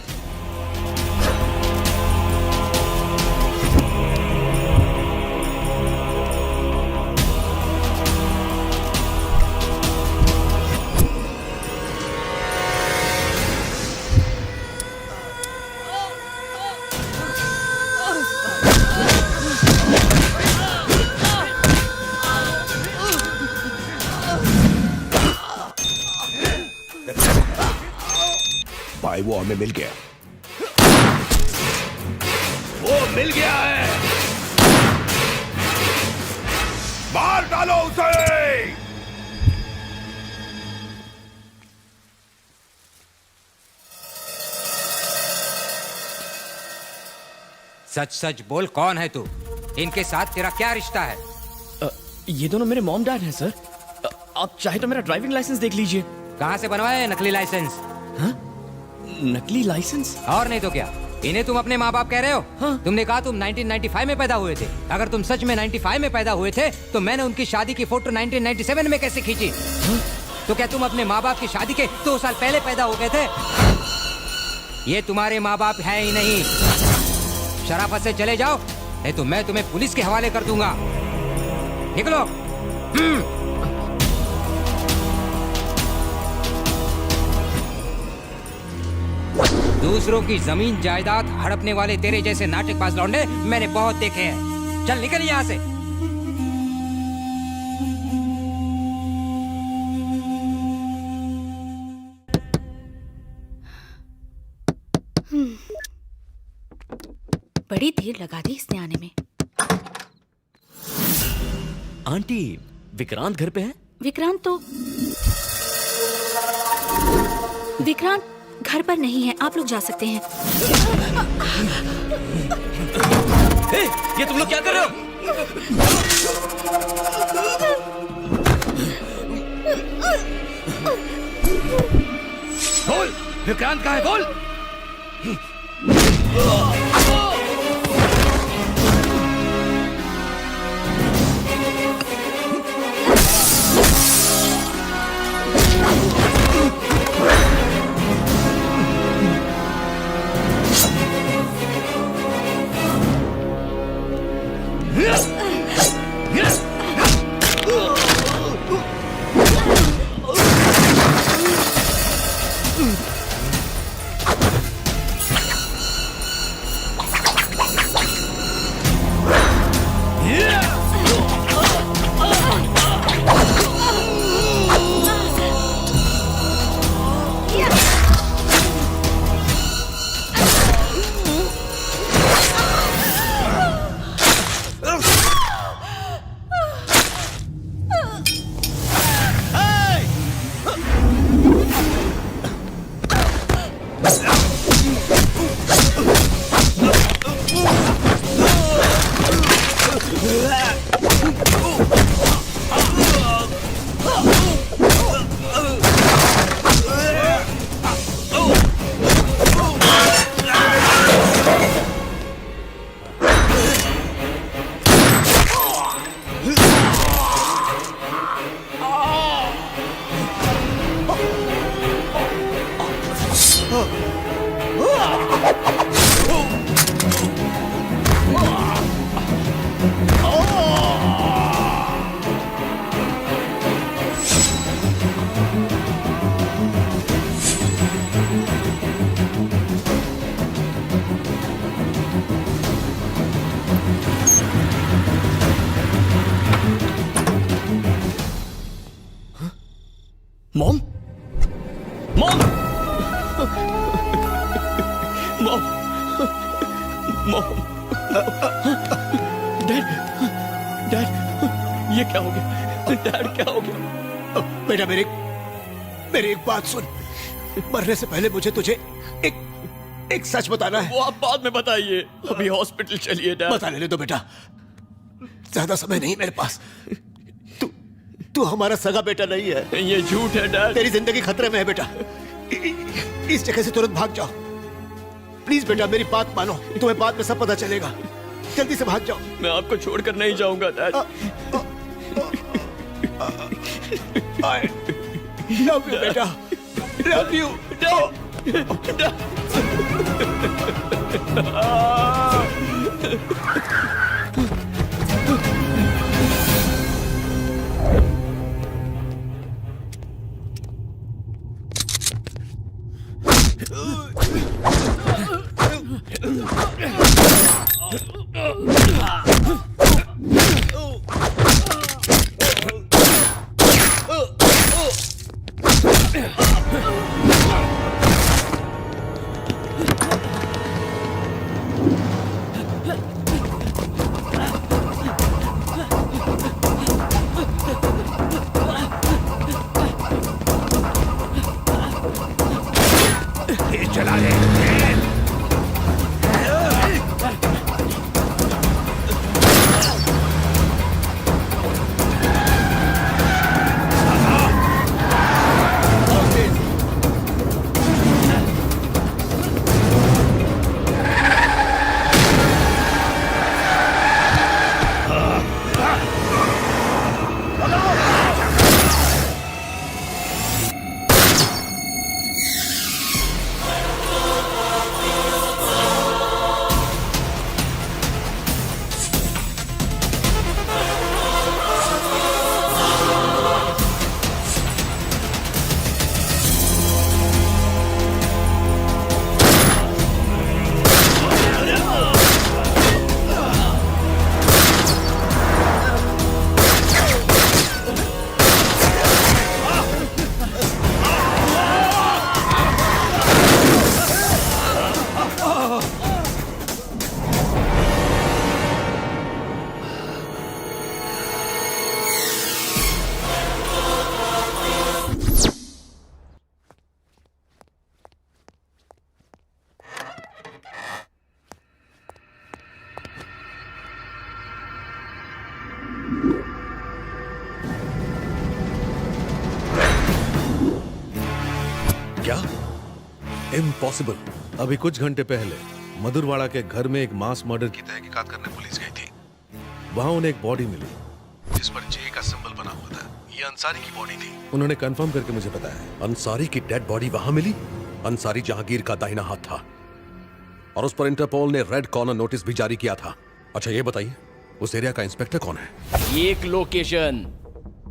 भाई वो हमें मिल गया। वो मिल गया है। मार डालो उसे। सच सच बोल, कौन है तू? इनके साथ तेरा क्या रिश्ता है? ये दोनों मेरे मॉम डैड हैं सर। आप चाहे तो मेरा ड्राइविंग लाइसेंस देख लीजिए। कहाँ से बनवाया है नकली लाइसेंस? नकली लाइसेंस? और नहीं तो क्या, इन्हें तुम अपने माँ बाप कह रहे हो? हाँ? तुमने कहा तुम 1995 में पैदा हुए थे। अगर तुम सच में 95 में पैदा हुए थे तो मैंने उनकी शादी की फोटो 1997 में कैसे खींची? तो क्या तुम अपने माँ बाप की शादी के 2 साल पहले पैदा हो गए थे? ये तुम्हारे माँ बाप है ही नहीं। शराफत से चले जाओ, नहीं तो मैं तुम्हें पुलिस के हवाले कर दूंगा। निकलो। दूसरों की जमीन जायदाद हड़पने वाले तेरे जैसे नाटकबाज लौंडे मैंने बहुत देखे हैं। चल निकल यहाँ से। बड़ी देर लगा दी इसने आने में। आंटी, विक्रांत घर पे है? विक्रांत घर पर नहीं है, आप लोग जा सकते हैं। ये तुम लोग क्या कर रहे हो? बोल, विक्रांत कहाँ है? बोल। Mom mom mom mom dad dad ये क्या हो गया? डैड क्या हो गया? बेटा मेरी एक बात सुन। मरने से पहले मुझे तुझे एक सच बताना है। वो आप बाद में बताइए, अभी हॉस्पिटल चलिए डैड। बता लेने दो बेटा, ज्यादा समय नहीं मेरे पास। तू हमारा सगा बेटा नहीं है। ये झूठ है डैड। तेरी जिंदगी खतरे में है बेटा। इस जगह से तुरंत भाग जाओ प्लीज बेटा, मेरी बात मानो, तुम्हें बाद में सब पता चलेगा। जल्दी से भाग जाओ। मैं आपको छोड़कर नहीं जाऊंगा डैड। लव यू बेटा, लव यू। चला ले। क्या? इम्पॉसिबल। अभी कुछ घंटे पहले मधुरवाड़ा के घर में एक मास मर्डर की तहकीकात करने पुलिस गई थी। वहां उन्हें एक बॉडी मिली जिस पर जे का सिंबल बना हुआ था। ये अंसारी की बॉडी थी। उन्होंने कंफर्म करके मुझे बताया। अंसारी की डेड बॉडी वहां मिली? अंसारी जहांगीर का दाहिना हाथ था और उस पर इंटरपोल ने रेड कॉर्नर नोटिस भी जारी किया था। अच्छा ये बताइए, उस एरिया का इंस्पेक्टर कौन है? एक लोकेशन,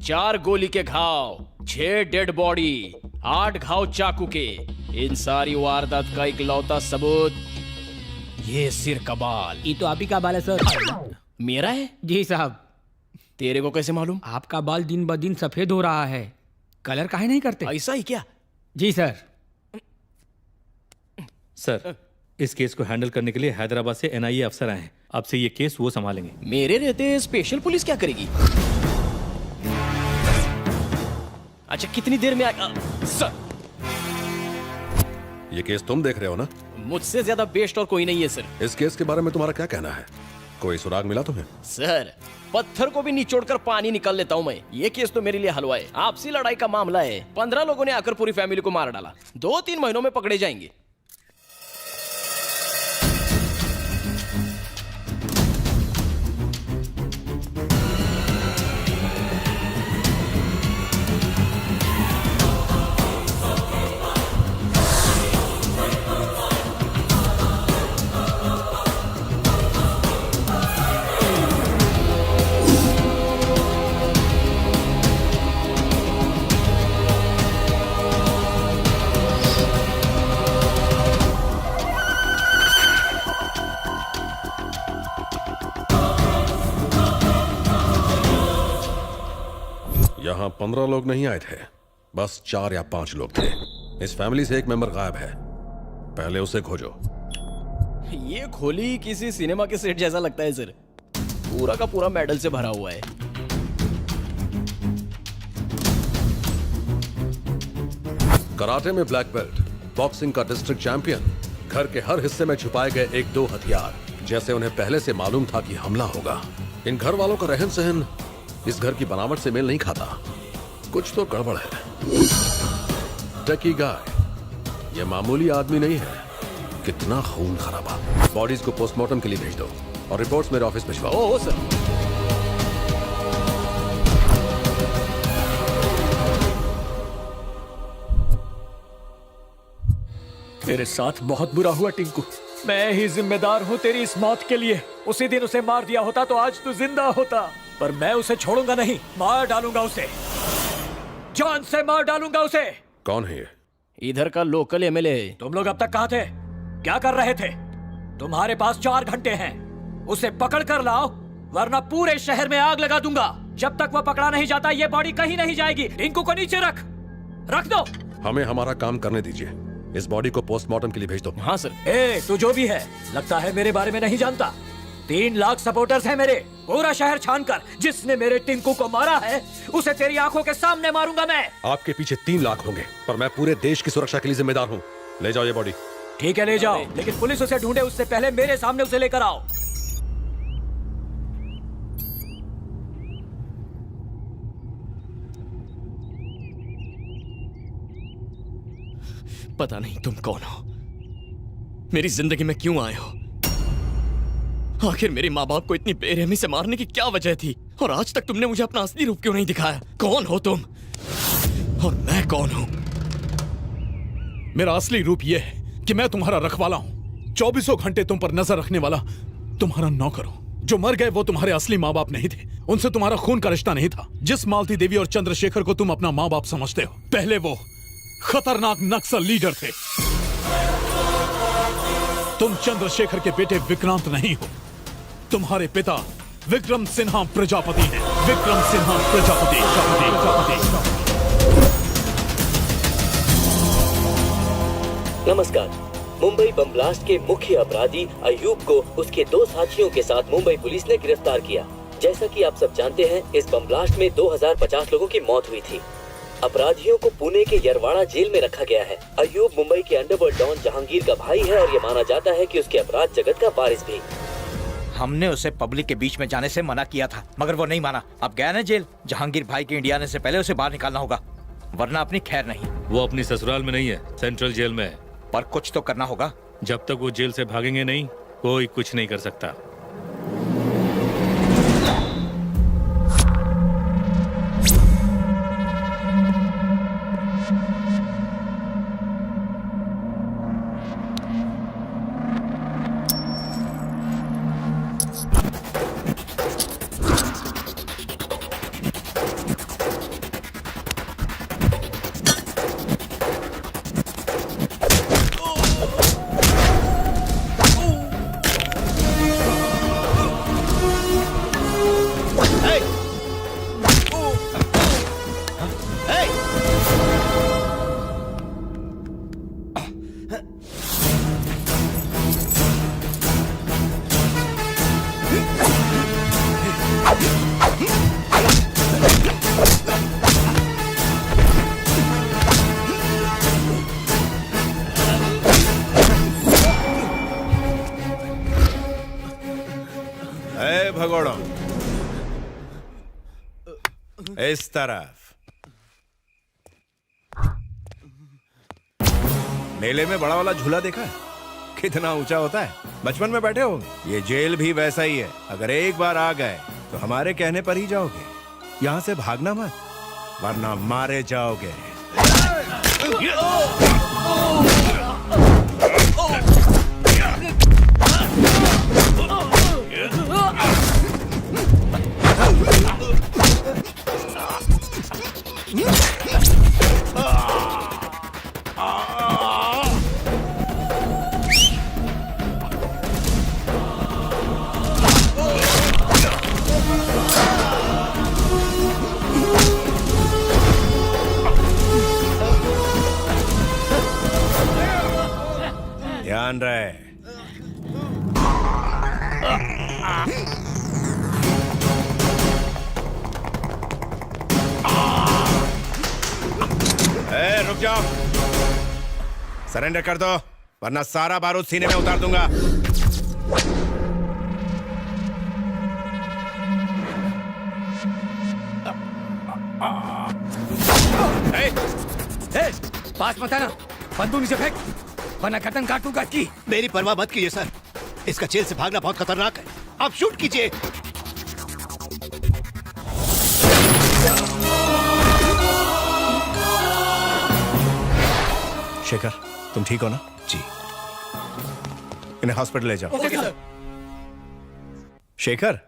4 गोली के घाव, 6 डेड बॉडी, 8 घाव चाकू के। इन सारी वारदात का इकलौता सबूत ये सिर का बाल। ये तो आप ही का बाल है सर। मेरा है? जी साहब। तेरे को कैसे मालूम? आपका बाल दिन ब दिन सफेद हो रहा है, कलर काहे नहीं करते? ऐसा ही क्या? जी सर। सर, इस केस को हैंडल करने के लिए हैदराबाद से एनआईए अफसर आए हैं। अब से ये केस वो संभालेंगे। मेरे रहते स्पेशल पुलिस क्या करेगी? अच्छा कितनी देर में आएगा? सर ये केस तुम देख रहे हो ना? मुझसे ज्यादा बेस्ट और कोई नहीं है सर। इस केस के बारे में तुम्हारा क्या कहना है? कोई सुराग मिला तुम्हें? सर पत्थर को भी निचोड़कर पानी निकाल लेता हूँ मैं। ये केस तो मेरे लिए हलवा है। आपसी लड़ाई का मामला है। 15 लोगों ने आकर पूरी फैमिली को मार डाला। 2-3 महीनों में पकड़े जाएंगे। यहाँ 15 लोग नहीं आए थे, बस 4 या 5 लोग थे। इस फैमिली से एक मेंबर गायब है, पहले उसे खोजो। ये खोली किसी सिनेमा के सेट जैसा लगता है सर, पूरा का पूरा मेडल से भरा हुआ है। कराटे में ब्लैक बेल्ट, बॉक्सिंग का डिस्ट्रिक्ट चैंपियन, घर के हर हिस्से में छुपाए गए 1-2 हथियार, जैसे उन्हें पहले से मालूम था कि हमला होगा। इन घर वालों का रहन सहन इस घर की बनावट से मेल नहीं खाता, कुछ तो गड़बड़ है। टकी गाय ये मामूली आदमी नहीं है, कितना खून खराबा। बॉडीज को पोस्टमार्टम के लिए भेज दो और रिपोर्ट्स मेरे ऑफिस भिजवाओ। ओ सर। तेरे साथ बहुत बुरा हुआ टिंकू, मैं ही जिम्मेदार हूँ तेरी इस मौत के लिए। उसी दिन उसे मार दिया होता तो आज तू जिंदा होता, पर मैं उसे छोड़ूंगा नहीं, मार डालूंगा उसे, जान से मार डालूंगा उसे। कौन है ये? इधर का लोकल एमएलए। तुम लोग अब तक कहाँ थे, क्या कर रहे थे? तुम्हारे पास 4 घंटे हैं, उसे पकड़ कर लाओ वरना पूरे शहर में आग लगा दूंगा। जब तक वह पकड़ा नहीं जाता ये बॉडी कहीं नहीं जाएगी। टिंकू को नीचे रख दो। हमें हमारा काम करने दीजिए, इस बॉडी को पोस्टमार्टम के लिए भेज दो। हाँ सर। तू जो भी है, लगता है मेरे बारे में नहीं जानता। 3 लाख सपोर्टर्स हैं मेरे, पूरा शहर छानकर जिसने मेरे टिंकू को मारा है उसे तेरी आंखों के सामने मारूंगा मैं। आपके पीछे 3 लाख होंगे, पर मैं पूरे देश की सुरक्षा के लिए जिम्मेदार हूँ। ले जाओ ये बॉडी। ठीक है ले जाओ, लेकिन पुलिस उसे ढूंढे उससे पहले मेरे सामने उसे लेकर आओ। पता नहीं तुम कौन हो, मेरी जिंदगी में क्यों आए हो, आखिर मेरे माँ बाप को इतनी बेरहमी से मारने की क्या वजह थी, और आज तक तुमने मुझे अपना असली रूप क्यों नहीं दिखाया? कौन हो तुम और मैं कौन हूं? मेरा असली रूप यह है कि मैं तुम्हारा रखवाला हूं, 24 घंटे तुम पर नजर रखने वाला तुम्हारा नौकर हूं। जो मर गए वो तुम्हारे असली माँ बाप नहीं थे, उनसे तुम्हारा खून का रिश्ता नहीं था। जिस मालती देवी और चंद्रशेखर को तुम अपना माँ बाप समझते हो, पहले वो खतरनाक नक्सल लीडर थे। तुम चंद्रशेखर के बेटे विक्रांत नहीं हो, तुम्हारे पिता विक्रम सिन्हा प्रजापति हैं। विक्रम सिन्हा प्रजापति। नमस्कार। मुंबई बम ब्लास्ट के मुख्य अपराधी अयूब को उसके 2 साथियों के साथ मुंबई पुलिस ने गिरफ्तार किया। जैसा कि आप सब जानते हैं, इस बम ब्लास्ट में 2050 लोगों की मौत हुई थी। अपराधियों को पुणे के यरवाड़ा जेल में रखा गया है। अयूब मुंबई के अंडरवर्ल्ड डॉन जहांगीर का भाई है और ये माना जाता है कि उसके अपराध जगत का वारिस भी। हमने उसे पब्लिक के बीच में जाने से मना किया था, मगर वो नहीं माना। अब गया ना जेल। जहांगीर भाई के इंडिया आने से पहले उसे बाहर निकालना होगा, वरना अपनी खैर नहीं। वो अपनी ससुराल में नहीं है, सेंट्रल जेल में है। पर कुछ तो करना होगा। जब तक वो जेल से भागेंगे नहीं, कोई कुछ नहीं कर सकता। भगोड़ो इस तरफ। मेले में बड़ा वाला झूला देखा है? कितना ऊंचा होता है, बचपन में बैठे होंगे। ये जेल भी वैसा ही है, अगर एक बार आ गए तो हमारे कहने पर ही जाओगे। यहाँ से भागना मत, वरना मारे जाओगे। ध्यान रहे। रुक जाओ, सरेंडर कर दो वरना सारा बारूद सीने में उतार दूंगा। पास मत आना, बंदूक नीचे फेंक वरना गर्दन काटूंगा इसकी। मेरी परवाह मत कीजिए सर, इसका जेल से भागना बहुत खतरनाक है। आप शूट कीजिए। शेखर, तुम ठीक हो ना? जी। इन्हें हॉस्पिटल ले जाओ। Okay sir. शेखर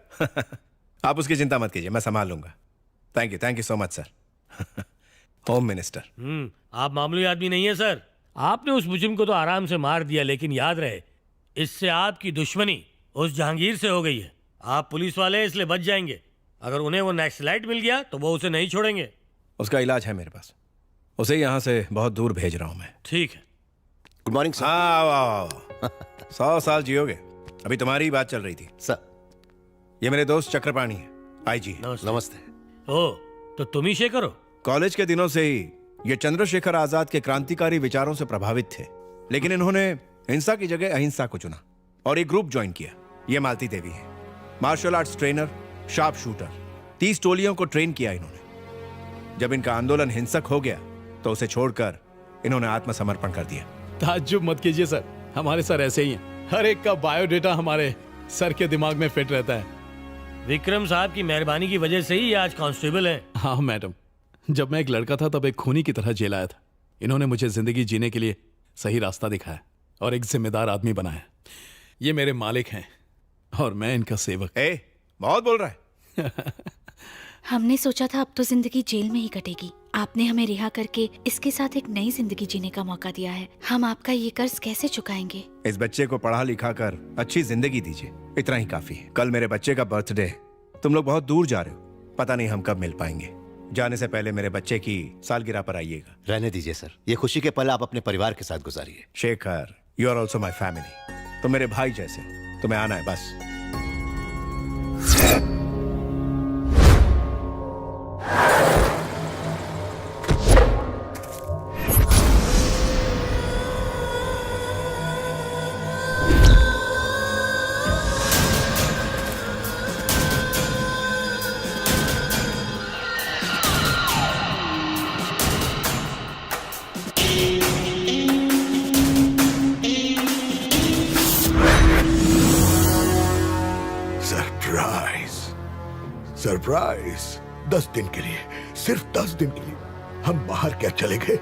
आप उसकी चिंता मत कीजिए, मैं संभाल लूंगा। Thank you so much sir. Home minister. आप मामूली आदमी नहीं है सर। आपने उस मुजरिम को तो आराम से मार दिया, लेकिन याद रहे इससे आपकी दुश्मनी उस जहांगीर से हो गई है। आप पुलिस वाले इसलिए बच जाएंगे। अगर उन्हें वो नक्सलाइट मिल गया तो वो उसे नहीं छोड़ेंगे। उसका इलाज है मेरे पास, उसे यहाँ से बहुत दूर भेज रहा हूँ मैं। ठीक है। Good morning sir. हाँ आओ 100 साल जियोगे। अभी तुम्हारी ही बात चल रही थी सर। ये मेरे दोस्त चक्रपाणी है, आईजी। नमस्ते। ओ, तो तुम ही शेखर हो? कॉलेज के दिनों से ही ये चंद्रशेखर आजाद के क्रांतिकारी विचारों से प्रभावित थे, लेकिन इन्होंने हिंसा की जगह अहिंसा को चुना और एक ग्रुप ज्वाइन किया। ये मालती देवी है, martial arts trainer, sharp shooter. 30 टोलियों को ट्रेन किया इन्होंने। जब इनका आंदोलन हिंसक हो गया तो उसे छोड़कर इन्होंने आत्मसमर्पण कर दिया। ताज्जुब मत कीजिए सर, हमारे सर ऐसे ही हैं। हर एक का बायोडेटा हमारे सर के दिमाग में फिट रहता है। विक्रम साहब की मेहरबानी की वजह से ही आज कांस्टेबल हैं। हाँ मैडम, जब मैं एक लड़का था तब एक खूनी की तरह जेल आया था। इन्होंने मुझे जिंदगी जीने के लिए सही रास्ता दिखाया और एक जिम्मेदार आदमी बनाया। ये मेरे मालिक हैं और मैं इनका सेवक। बहुत बोल रहा है। हमने सोचा था अब तो जिंदगी जेल में ही कटेगी। आपने हमें रिहा करके इसके साथ एक नई जिंदगी जीने का मौका दिया है। हम आपका ये कर्ज कैसे चुकाएंगे? इस बच्चे को पढ़ा लिखा कर अच्छी जिंदगी दीजिए, इतना ही काफी है। कल मेरे बच्चे का बर्थडे है, तुम लोग बहुत दूर जा रहे हो, पता नहीं हम कब मिल पाएंगे। जाने से पहले मेरे बच्चे की सालगिरह पर आइएगा। रहने दीजिए सर, ये खुशी के पल आप अपने परिवार के साथ गुजारिए। Shekhar, you are also my family. तुम मेरे भाई जैसे हो, तुम्हें आना है बस। सरप्राइज 10 दिन के लिए, सिर्फ 10 दिन के लिए हम बाहर क्या चले गए,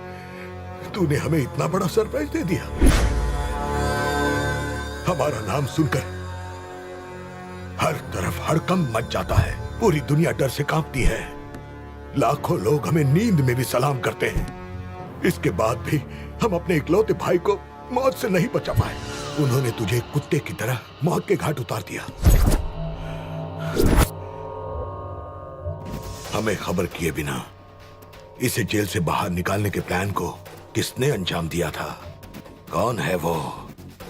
तूने हमें इतना बड़ा सरप्राइज दे दिया। हमारा नाम सुनकर हर तरफ हड़कंप मच जाता है, पूरी दुनिया डर से कांपती है। लाखों लोग हमें नींद में भी सलाम करते हैं। इसके बाद भी हम अपने इकलौते भाई को मौत से नहीं बचा पाए। उन्होंने तुझे कुत्ते की तरह मौत के घाट उतार दिया। हमें खबर किए बिना इसे जेल से बाहर निकालने के प्लान को किसने अंजाम दिया था? कौन है वो?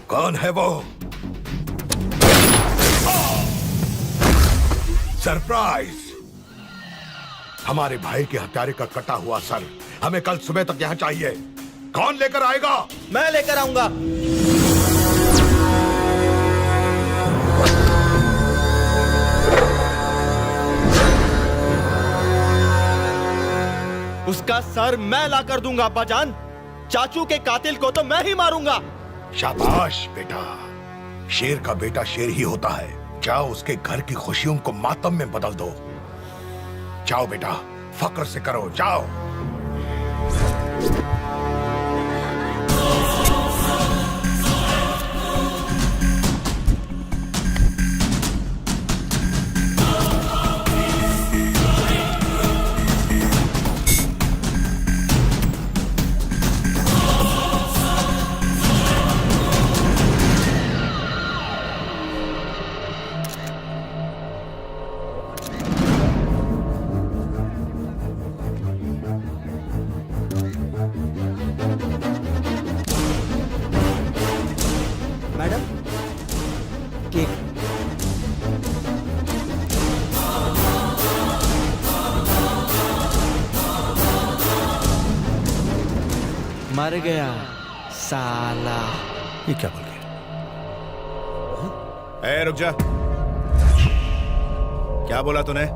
कौन है वो? सरप्राइज! हमारे भाई के हत्यारे का कटा हुआ सर हमें कल सुबह तक यहाँ चाहिए। कौन लेकर आएगा? मैं लेकर आऊंगा। उसका सर मैं ला कर दूंगा अब्बाजान। चाचू के कातिल को तो मैं ही मारूंगा। शाबाश बेटा, शेर का बेटा शेर ही होता है। जाओ उसके घर की खुशियों को मातम में बदल दो। जाओ बेटा, फक्र से करो, जाओ। मर गया साला। ये क्या बोल गया? ए, रुक जा। क्या बोला तूने?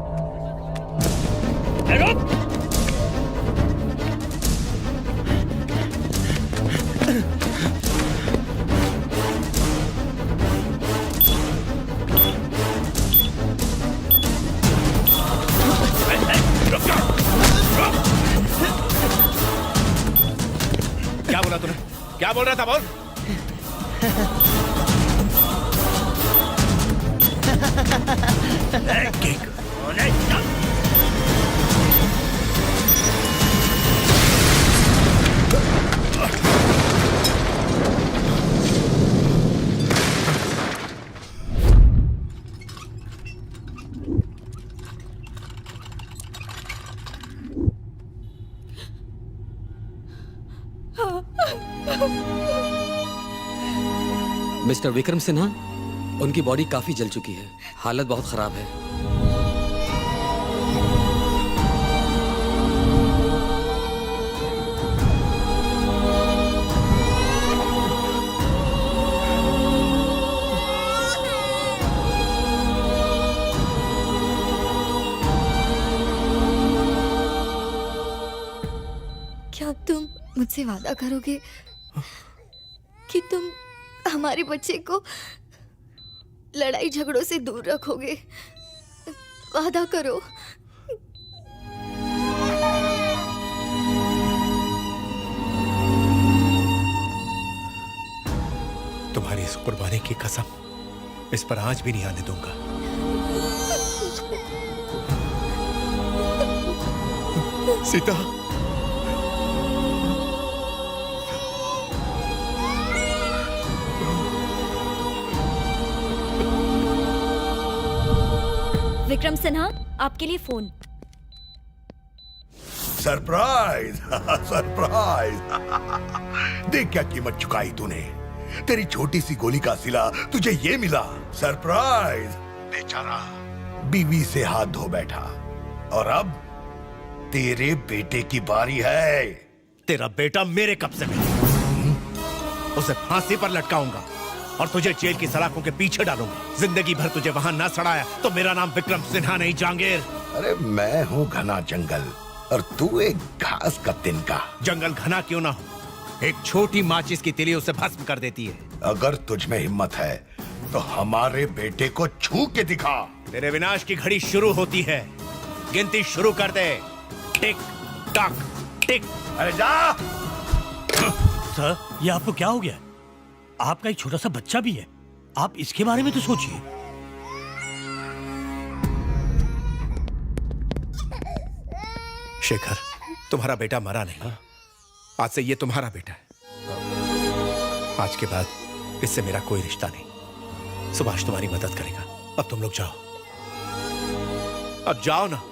क्या बोला तूने? क्या बोल रहा था? बोल। मिस्टर विक्रम सिन्हा, उनकी बॉडी काफी जल चुकी है, हालत बहुत खराब है। क्या तुम मुझसे वादा करोगे कि तुम हमारे बच्चे को लड़ाई झगड़ों से दूर रखोगे? वादा करो। तुम्हारी इस कुर्बानी की कसम इस पर आंच भी नहीं आने दूंगा। सीता, विक्रम सिन्हा, आपके लिए फोन। सरप्राइज। सरप्राइज। देख क्या कीमत चुकाई तूने। तेरी छोटी सी गोली का सिला तुझे ये मिला। सरप्राइज। बेचारा बीवी से हाथ धो बैठा और अब तेरे बेटे की बारी है। तेरा बेटा मेरे कब्जे में, उसे फांसी पर लटकाऊंगा और तुझे जेल की सलाखों के पीछे डालूंगा। जिंदगी भर तुझे वहां ना सड़ाया तो मेरा नाम विक्रम सिन्हा नहीं, जहांगीर। अरे मैं हूँ घना जंगल और तू एक घास का तिनका। जंगल घना क्यों ना हो, एक छोटी माचिस की तिली उसे भस्म कर देती है। अगर तुझ में हिम्मत है तो हमारे बेटे को छू के दिखा। तेरे विनाश की घड़ी शुरू होती है, गिनती शुरू कर दे। टिक टक टिक। अरे जा। सर, ये आपको क्या हो गया? आपका एक छोटा सा बच्चा भी है, आप इसके बारे में तो सोचिए। शेखर, तुम्हारा बेटा मरा नहीं, आज से ये तुम्हारा बेटा है। आज के बाद इससे मेरा कोई रिश्ता नहीं। सुभाष तुम्हारी मदद करेगा। अब तुम लोग जाओ, अब जाओ ना।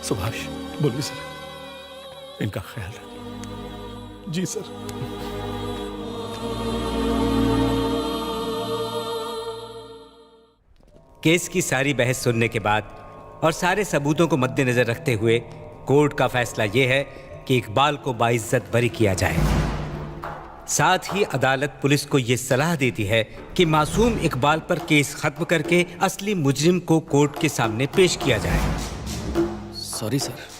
सुभाष, बोलिए सर। इनका ख्याल रखिए। जी सर। केस की सारी बहस सुनने के बाद और सारे सबूतों को मद्देनजर रखते हुए कोर्ट का फैसला यह है कि इकबाल को बाइज्जत बरी किया जाए। साथ ही अदालत पुलिस को यह सलाह देती है कि मासूम इकबाल पर केस खत्म करके असली मुजरिम को कोर्ट के सामने पेश किया जाए। Sorry sir.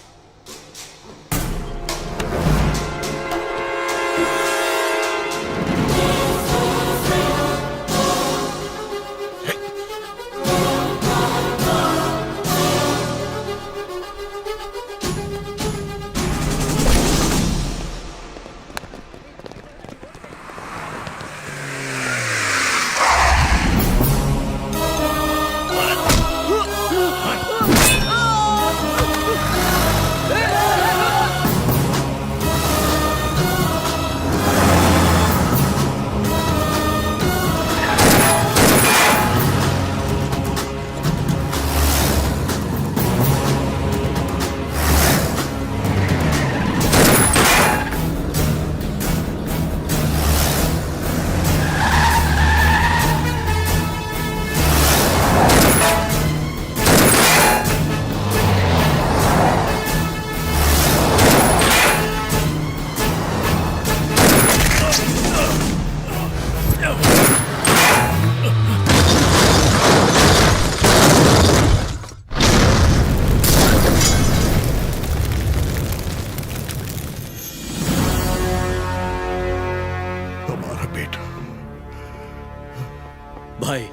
भाई,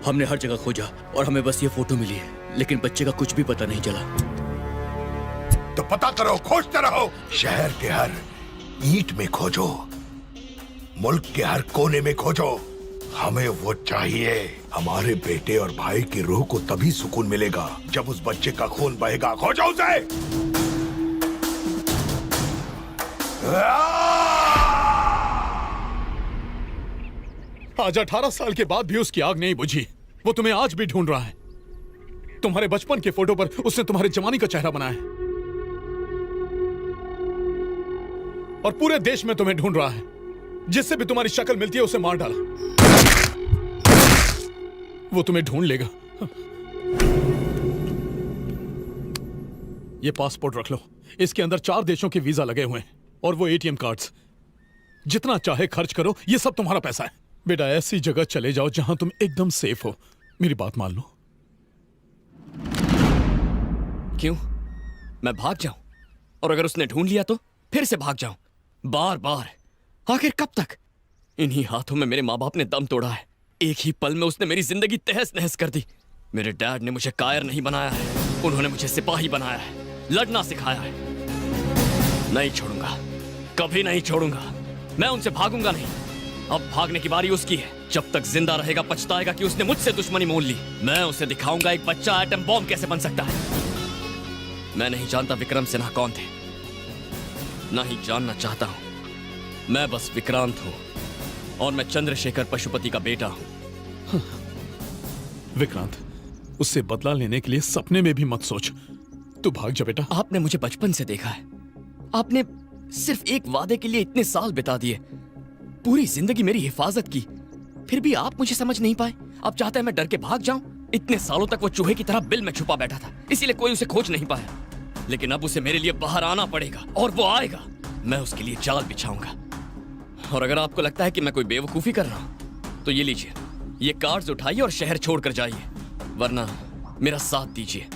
हमने हर जगह खोजा और हमें बस ये फोटो मिली है, लेकिन बच्चे का कुछ भी पता नहीं चला। तो पता करो, खोजते रहो। शहर के हर ईंट में खोजो, मुल्क के हर कोने में खोजो। हमें वो चाहिए। हमारे बेटे और भाई की रूह को तभी सुकून मिलेगा जब उस बच्चे का खून बहेगा। खोजो उसे। आज 18 साल के बाद भी उसकी आग नहीं बुझी। वो तुम्हें आज भी ढूंढ रहा है। तुम्हारे बचपन के फोटो पर उसने तुम्हारे जवानी का चेहरा बनाया है और पूरे देश में तुम्हें ढूंढ रहा है। जिससे भी तुम्हारी शक्ल मिलती है उसे मार डाला। वो तुम्हें ढूंढ लेगा। ये पासपोर्ट रख लो। इसके अंदर 4 देशों के वीजा लगे हुए हैं और वो एटीएम कार्ड्स। जितना चाहे खर्च करो, ये सब तुम्हारा पैसा है। बेटा, ऐसी जगह चले जाओ जहां तुम एकदम सेफ हो। मेरी बात मान लो। क्यों? मैं भाग जाऊं? और अगर उसने ढूंढ लिया तो फिर से भाग जाऊं? बार बार? आखिर कब तक? इन्हीं हाथों में मेरे माँ बाप ने दम तोड़ा है। एक ही पल में उसने मेरी जिंदगी तहस नहस कर दी। मेरे डैड ने मुझे कायर नहीं बनाया है, उन्होंने मुझे सिपाही बनाया है, लड़ना सिखाया है। नहीं छोड़ूंगा, कभी नहीं छोड़ूंगा। मैं उनसे भागूंगा नहीं। अब भागने की बारी उसकी है। जब तक जिंदा रहेगा पछताएगा कि उसने मुझसे दुश्मनी मोल ली। मैं उसे दिखाऊंगा एक बच्चा एटम बॉम्ब कैसे बन सकता है। मैं नहीं जानता विक्रम सिन्हा कौन थे, ना ही जानना चाहता हूं। मैं बस विक्रांत हूं और मैं चंद्रशेखर पशुपति का बेटा हूं। विक्रांत, उससे बदला लेने के लिए सपने में भी मत सोच। तू भाग जा बेटा। आपने मुझे बचपन से देखा है। आपने सिर्फ एक वादे के लिए इतने साल बिता दिए, पूरी जिंदगी मेरी हिफाजत की, फिर भी आप मुझे समझ नहीं पाए। आप चाहते हैं मैं डर के भाग जाऊं? इतने सालों तक वो चूहे की तरह बिल में छुपा बैठा था, इसीलिए कोई उसे खोज नहीं पाया। लेकिन अब उसे मेरे लिए बाहर आना पड़ेगा और वो आएगा। मैं उसके लिए जाल बिछाऊंगा। और अगर आपको लगता है कि मैं कोई बेवकूफी कर रहा हूं तो ये लीजिए, ये कार्ड्स उठाइए और शहर छोड़कर जाइए, वरना मेरा साथ दीजिए।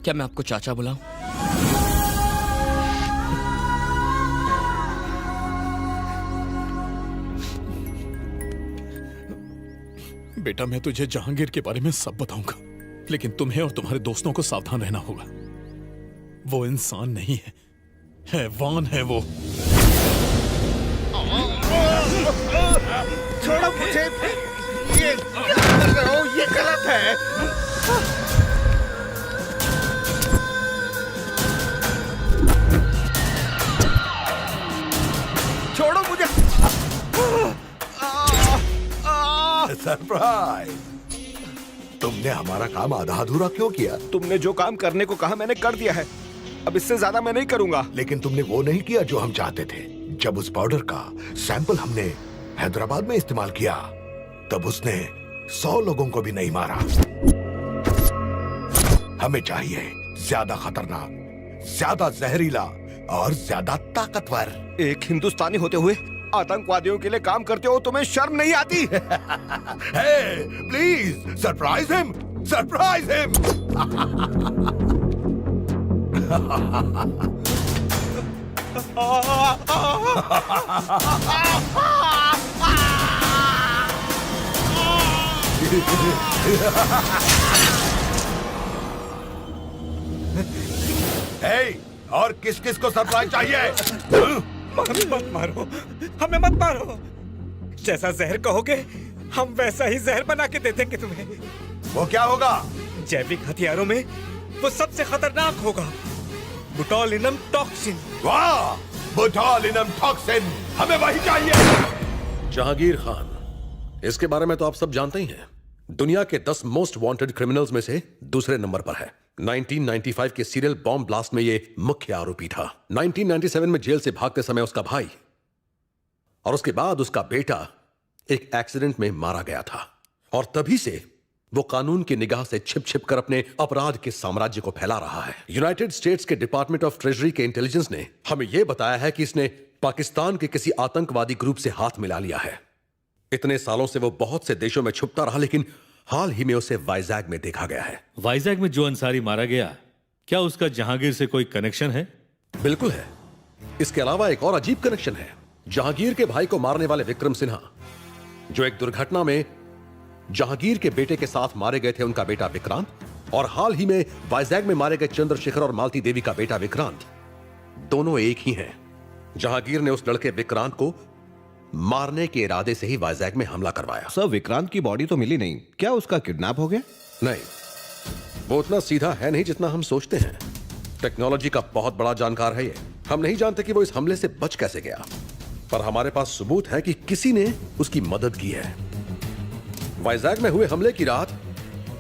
क्या मैं आपको चाचा बुलाऊं? बेटा, मैं तुझे जहांगीर के बारे में सब बताऊंगा, लेकिन तुम्हें और तुम्हारे दोस्तों को सावधान रहना होगा। वो इंसान नहीं है, हैवान है वो। छोड़ो मुझे। ये क्या कर रहे हो? ये गलत है। छोड़ो मुझे। सरप्राइज! तुमने हमारा काम आधा अधूरा क्यों किया? तुमने जो काम करने को कहा मैंने कर दिया है। अब इससे ज्यादा मैं नहीं करूंगा। लेकिन तुमने वो नहीं किया जो हम चाहते थे। जब उस पाउडर का सैंपल हमने हैदराबाद में इस्तेमाल किया, तब उसने 100 लोगों को भी नहीं मारा। हमें चाहिए ज्यादा खतरनाक, ज्यादा जहरीला और ज्यादा ताकतवर। एक हिंदुस्तानी होते हुए आतंकवादियों के लिए काम करते हो, तुम्हें शर्म नहीं आती? Please surprise him, surprise him. और किस किस को सरप्राइज चाहिए? मत मारो, हमें मत मारो। जैसा जहर कहोगे हम वैसा ही जहर बना के दे देंगे तुम्हें। वो क्या होगा? जैविक हथियारों में वो सबसे खतरनाक होगा, बोटुलिनम टॉक्सिन। वाह, बोटुलिनम टॉक्सिन, हमें वही चाहिए। जहांगीर खान, इसके बारे में तो आप सब जानते ही हैं। दुनिया के 10 मोस्ट वांटेड क्रिमिनल्स में से दूसरे नंबर पर है। 1995 के सीरियल बॉम्ब ब्लास्ट में ये मुख्य आरोपी था। 1997 में जेल से भागते समय उसका भाई और उसके बाद उसका बेटा एक एक्सीडेंट में मारा गया था। और तभी से वो कानून की निगाह से छिप छिप कर अपने अपराध के साम्राज्य को फैला रहा है। यूनाइटेड स्टेट्स के डिपार्टमेंट ऑफ ट्रेजरी के इंटेलिजेंस ने हमें यह बताया है कि इसने पाकिस्तान के किसी आतंकवादी ग्रुप से हाथ मिला लिया है। इतने सालों से वो बहुत से देशों में छुपता रहा, लेकिन हाल ही में उसे वाइजैग में देखा गया है। वाइजैग में जो अंसारी मारा गया, क्या उसका जहांगीर से कोई कनेक्शन है? बिल्कुल है। इसके अलावा एक और अजीब कनेक्शन है। जहांगीर के भाई को मारने वाले विक्रम सिन्हा, जो एक दुर्घटना में जहांगीर के बेटे के साथ मारे गए थे, उनका बेटा विक्रांत, और हाल ही में वाइजैग में मारे गए चंद्रशेखर और मालती देवी का बेटा विक्रांत, दोनों एक ही हैं। जहांगीर ने उस लड़के विक्रांत को मारने के इरादे से ही वाइजैग में हमला करवाया। सर, विक्रांत की बॉडी तो मिली नहीं, क्या उसका किडनैप हो गया? नहीं, वो उतना सीधा है नहीं जितना हम सोचते हैं। टेक्नोलॉजी का बहुत बड़ा जानकार है ये। हम नहीं जानते कि वो इस हमले से बच कैसे गया, पर हमारे पास सबूत है कि किसी ने उसकी मदद की है। वाइजैग में हुए हमले की रात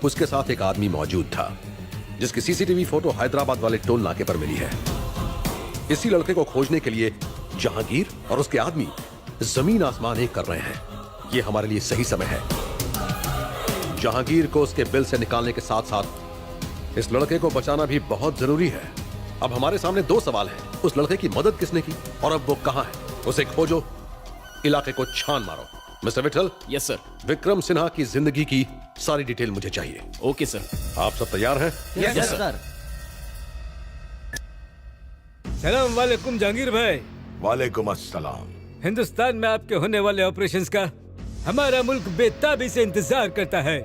उसके साथ एक आदमी मौजूद था, जिसकी सीसीटीवी फोटो हैदराबाद वाले टोल नाके पर मिली है। इसी लड़के को खोजने के लिए जहांगीर और उसके आदमी जमीन आसमान एक कर रहे हैं। यह हमारे लिए सही समय है। जहांगीर को उसके बिल से निकालने के साथ साथ इस लड़के को बचाना भी बहुत जरूरी है। अब हमारे सामने दो सवाल हैं। उस लड़के की मदद किसने की और अब वो कहां है? उसे खोजो, इलाके को छान मारो। Mister Vithal. Yes sir. Vikram Sinha की जिंदगी की सारी डिटेल मुझे चाहिए। Okay sir. आप सब तैयार हैं? Yes sir. सलाम वालेकुम जहांगीर भाई। वालेकुम अस्सलाम। हिंदुस्तान में आपके होने वाले ऑपरेशंस का हमारा मुल्क बेताबी से इंतजार करता है।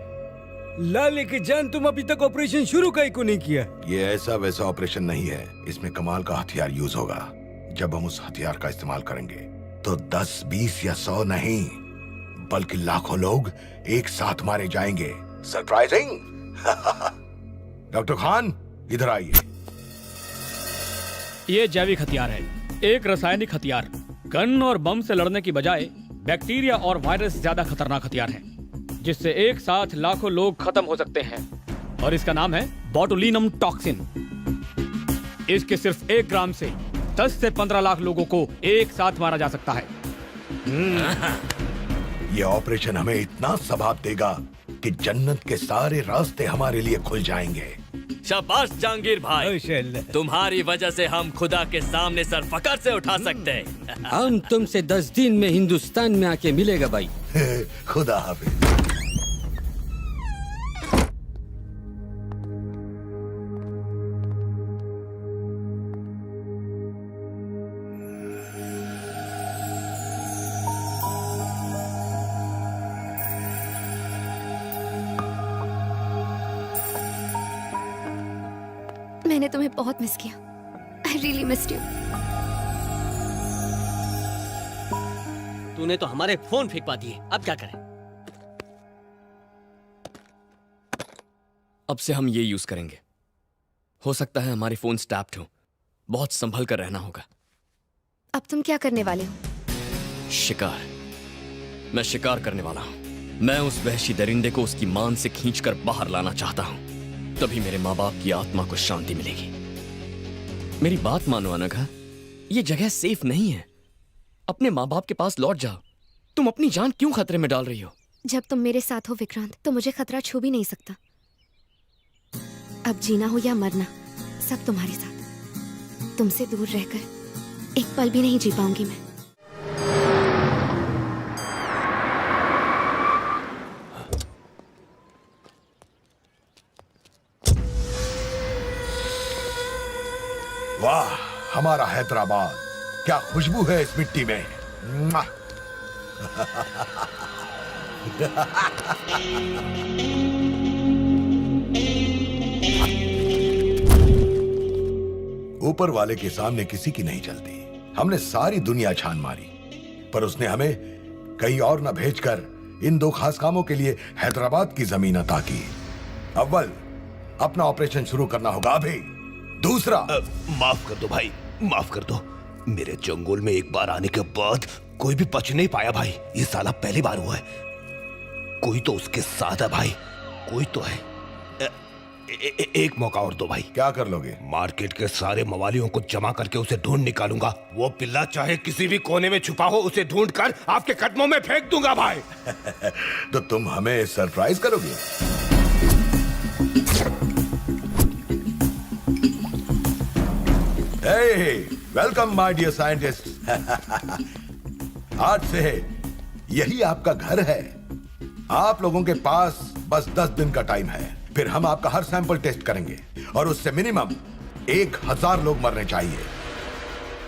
लाले की जान, तुम अभी तक ऑपरेशन शुरू का ही को नहीं किया। ये ऐसा वैसा ऑपरेशन नहीं है। इसमें कमाल का हथियार यूज होगा। जब हम उस हथियार का इस्तेमाल करेंगे तो 10, 20 या 100 नहीं, बल्कि लाखों लोग एक साथ मारे जाएंगे। सरप्राइजिंग। डॉक्टर खान, इधर आइए। ये जैविक हथियार है, एक रासायनिक हथियार। गन और बम से लड़ने की बजाय बैक्टीरिया और वायरस ज्यादा खतरनाक हथियार है, जिससे एक साथ लाखों लोग खत्म हो सकते हैं। और इसका नाम है बोटुलिनम टॉक्सिन। इसके सिर्फ 1 ग्राम से 10 से 15 लाख लोगों को एक साथ मारा जा सकता है। ये ऑपरेशन हमें इतना सवाब देगा कि जन्नत के सारे रास्ते हमारे लिए खुल जाएंगे। शाबाश जहांगीर भाई, तुम्हारी वजह से हम खुदा के सामने सर फकर से उठा सकते हैं। हम तुमसे 10 दिन में हिंदुस्तान में आके मिलेगा भाई। खुदा हाफिज। मैंने तुम्हें बहुत मिस किया। I really missed you. तूने तो हमारे फोन फेंकवा दिए, अब क्या करें? अब से हम ये यूज करेंगे। हो सकता है हमारे फोन टैप्ड हो। बहुत संभल कर रहना होगा। अब तुम क्या करने वाले हो? शिकार। मैं शिकार करने वाला हूं। मैं उस वहशी दरिंदे को उसकी मान से खींचकर बाहर लाना चाहता हूं। तभी मेरे माँ बाप की आत्मा को शांति मिलेगी। मेरी बात मानो अनघा, ये जगह सेफ नहीं है। अपने माँ बाप के पास लौट जाओ। तुम अपनी जान क्यों खतरे में डाल रही हो? जब तुम मेरे साथ हो विक्रांत, तो मुझे खतरा छू भी नहीं सकता। अब जीना हो या मरना, सब तुम्हारे साथ। तुमसे दूर रहकर एक पल भी नहीं जी पाऊंगी मैं। वाह, हमारा हैदराबाद, क्या खुशबू है इस मिट्टी में। मुआ। ऊपर वाले के सामने किसी की नहीं चलती। हमने सारी दुनिया छान मारी, पर उसने हमें कहीं और न भेजकर इन 2 खास कामों के लिए हैदराबाद की जमीन अता की। अव्वल, अपना ऑपरेशन शुरू करना होगा अभी। दूसरा, माफ कर दो भाई, माफ कर दो। मेरे जंगल में एक बार आने के बाद कोई भी बच नहीं पाया भाई। ये साला पहली बार हुआ है। कोई तो उसके साथ है भाई, कोई तो है। एक मौका और दो भाई। क्या कर लोगे? मार्केट के सारे मवालियों को जमा करके उसे ढूंढ निकालूंगा। वो पिल्ला चाहे किसी भी कोने में छुपा हो, उसे ढूंढ कर आपके कदमों में फेंक दूंगा भाई। तो तुम हमें सरप्राइज करोगे? Welcome my dear scientist. आज से यही आपका घर है। आप लोगों के पास बस 10 दिन का टाइम है। फिर हम आपका हर सैंपल टेस्ट करेंगे और उससे मिनिमम 1000 लोग मरने चाहिए,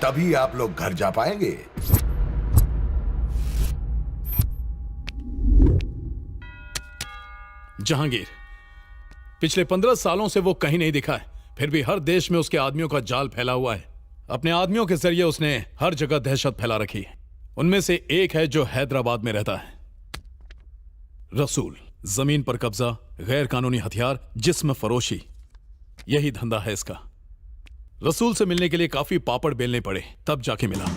तभी आप लोग घर जा पाएंगे। जहांगीर, पिछले 15 सालों से वो कहीं नहीं दिखा है, फिर भी हर देश में उसके आदमियों का जाल फैला हुआ है। अपने आदमियों के जरिए उसने हर जगह दहशत फैला रखी है। उनमें से एक है जो हैदराबाद में रहता है, रसूल। जमीन पर कब्जा, गैर कानूनी हथियार, जिस्म फरोशी, यही धंधा है इसका। रसूल से मिलने के लिए काफी पापड़ बेलने पड़े, तब जाके मिला।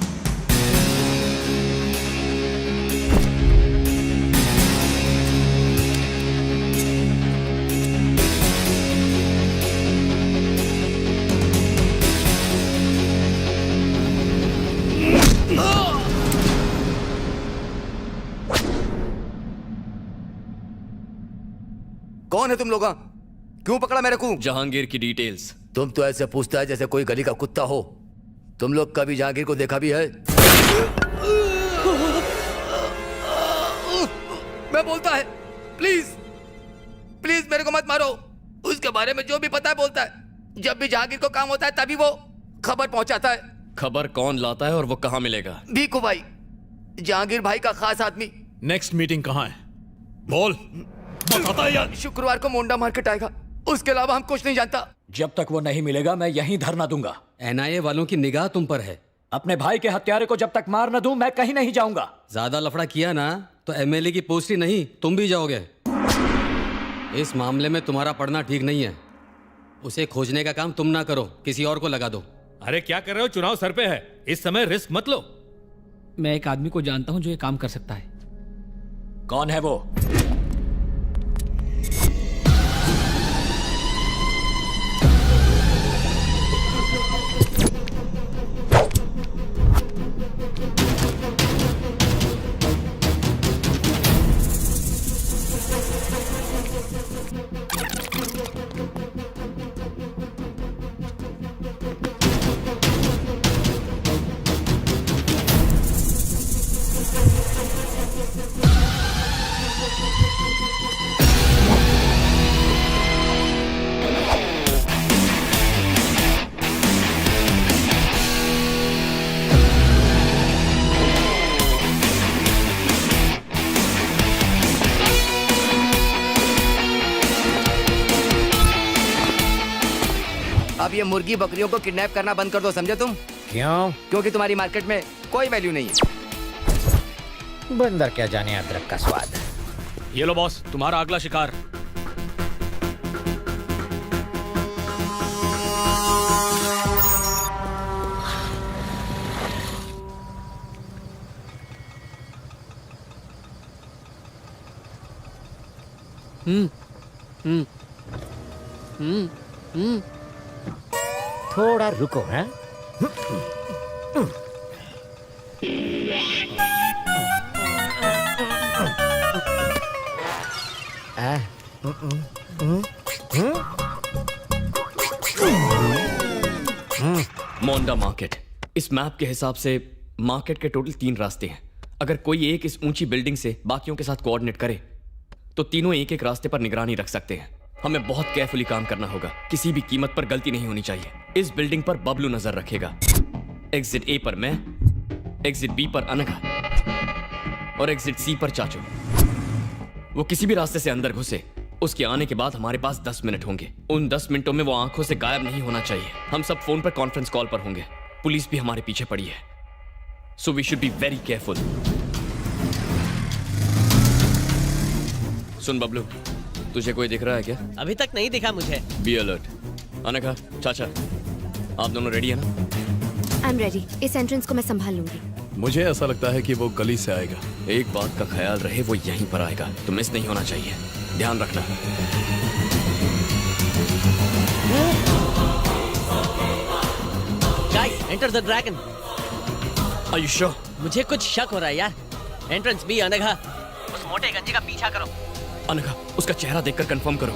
कौन है तुम लोग? क्यों पकड़ा मेरे को? जहांगीर की डिटेल्स। तुम तो ऐसे पूछता है जैसे कोई गली का कुत्ता हो। तुम लोग कभी जहांगीर को देखा भी है? मैं बोलता है, प्लीज प्लीज मेरे को मत मारो। उसके बारे में जो भी पता है बोलता है। जब भी जहांगीर को काम होता है तभी वो खबर पहुंचाता है। खबर कौन लाता है और वो कहाँ मिलेगा? भीखू भाई, जहांगीर भाई का खास आदमी। नेक्स्ट मीटिंग कहाँ है? बोल, बताता है यार। शुक्रवार को मोंडा मार्केट आएगा, उसके अलावा हम कुछ नहीं जानता। जब तक वो नहीं मिलेगा मैं यहीं धरना दूंगा। एनआईए वालों की निगाह तुम पर है। अपने भाई के हत्यारे को जब तक मार न दूं मैं कहीं नहीं जाऊंगा। ज्यादा लफड़ा किया ना तो एमएलए की पोस्ट ही नहीं तुम भी जाओगे। इस मामले में तुम्हारा पढ़ना ठीक नहीं है। उसे खोजने का काम तुम ना करो, किसी और को लगा दो। अरे क्या कर रहे हो? चुनाव सर पे है, इस समय रिस्क मत लो। मैं एक आदमी को जानता हूं जो ये काम कर सकता है। कौन है वो? अब ये मुर्गी बकरियों को किडनैप करना बंद कर दो, समझे तुम? क्यों? क्योंकि तुम्हारी मार्केट में कोई वैल्यू नहीं है। बंदर क्या जाने अदरक का स्वाद। ये लो बॉस, तुम्हारा अगला शिकार। थोड़ा रुको। हैं? मोंडा मार्केट। इस मैप के हिसाब से मार्केट के टोटल 3 रास्ते हैं। अगर कोई एक इस ऊंची बिल्डिंग से बाकियों के साथ कोऑर्डिनेट करे तो तीनों एक एक रास्ते पर निगरानी रख सकते हैं। हमें बहुत केयरफुली काम करना होगा, किसी भी कीमत पर गलती नहीं होनी चाहिए। इस बिल्डिंग पर बबलू नजर रखेगा, एग्जिट ए पर मैं, एग्जिट बी पर अनघा और एग्जिट सी पर चाचू। वो किसी भी रास्ते से अंदर घुसे, उसके आने के बाद हमारे पास 10 मिनट होंगे। उन 10 मिनटों में वो आंखों से गायब नहीं होना चाहिए। हम सब फोन पर कॉन्फ्रेंस कॉल पर होंगे। पुलिस भी हमारे पीछे पड़ी है, so we should be very careful. सुन बबलू, तुझे कोई दिख रहा है क्या? अभी तक नहीं दिखा मुझे। Be alert. अनघा, चाचा, आप दोनों रेडी है ना? I am ready. इस एंट्रेंस को मैं संभाल लूंगी। मुझे ऐसा लगता है कि वो गली से आएगा। एक बात का ख्याल रहे, वो यहीं पर आएगा, तो मिस नहीं होना चाहिए। ध्यान रखना। Guys, enter the dragon. Are you sure? मुझे कुछ शक हो रहा है यार। Entrance be Anagha. उस मोटे गंजे का पीछा करो। अनघा, उसका चेहरा देखकर कंफर्म करो।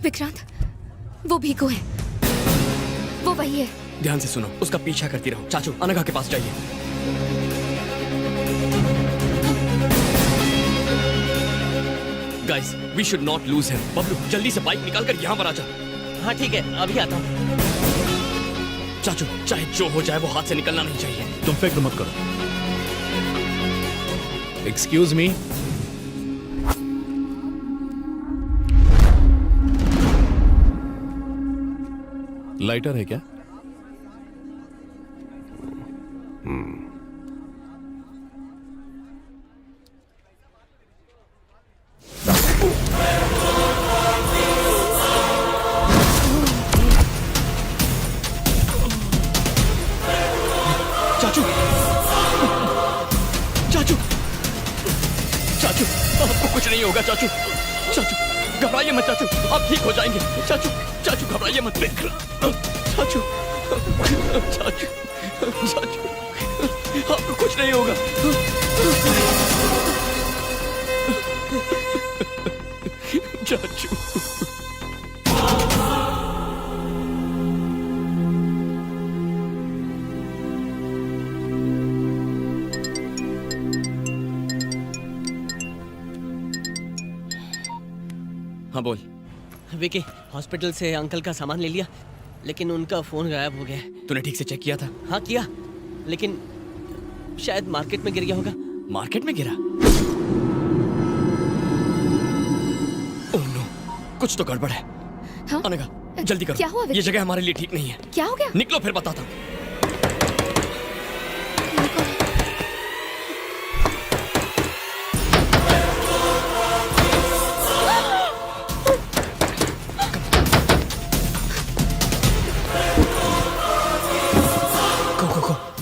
विक्रांत, वो भीखू है, वो वही है। ध्यान से सुनो, उसका पीछा करती रहो। चाचू, अनघा के पास जाइए। Guys, we should not lose him. Bablu, जल्दी से बाइक निकाल कर यहाँ पर आ जा। हाँ ठीक है, अभी आता हूँ। चाचू, चाहे जो हो जाए वो हाथ से निकलना नहीं चाहिए। तुम फिक्र मत करो। Excuse me. लाइटर है क्या? चाचू, चाचू, चाचू, आपको कुछ नहीं होगा। चाचू, चाचू, घबराइए मत। चाचू, आप ठीक हो जाएंगे। चाचू, चाचू, घबराइए मत। चाचू, चाचू, चाचू, आपको कुछ नहीं होगा। चाचू, हाँ बोल। विकी, हॉस्पिटल से अंकल का सामान ले लिया, लेकिन उनका फोन गायब हो गया है। तूने ठीक से चेक किया था? हाँ किया, लेकिन शायद मार्केट में गिर गया होगा। मार्केट में गिरा? ओह नो, कुछ तो गड़बड़ है। हाँ? अनघा, जल्दी करो। क्या हुआ विकी? ये जगह हमारे लिए ठीक नहीं है। क्या हो गया? निकलो, फिर बताता हूँ।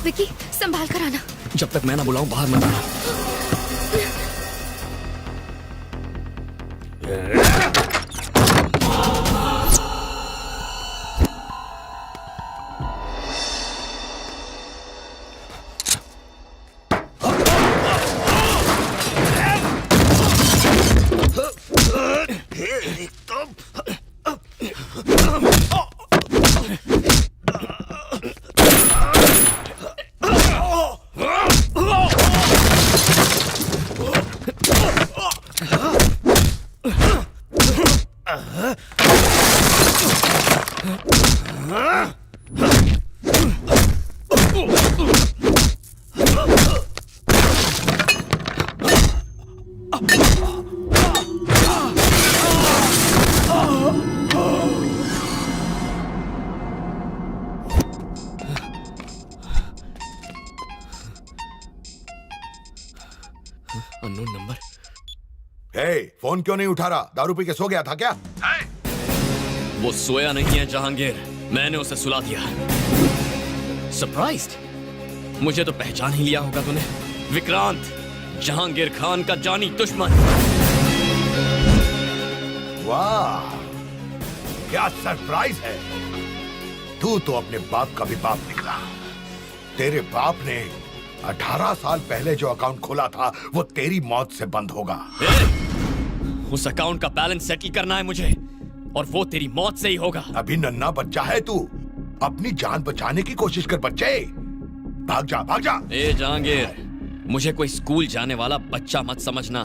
विकी, संभाल कर आना। जब तक मैं ना बुलाऊं बाहर मत आना। Unknown number. फोन क्यों नहीं उठा रहा? दारू पी के सो गया था क्या? वो सोया नहीं है जहांगीर, मैंने उसे सुला दिया। सरप्राइज्ड? मुझे तो पहचान ही लिया होगा तूने। विक्रांत, जहांगीर खान का जानी दुश्मन। वाह, क्या सरप्राइज है। तू तो अपने बाप का भी बाप निकला। तेरे बाप ने 18 साल पहले जो अकाउंट खोला था वो तेरी मौत से बंद होगा। उस अकाउंट का बैलेंस सेटल करना है मुझे, और वो तेरी मौत से ही होगा। अभी नन्हा बच्चा है तू, अपनी जान बचाने की कोशिश कर बच्चे। भाग जा, भाग जा। ए जहांगीर, मुझे कोई स्कूल जाने वाला बच्चा मत समझना।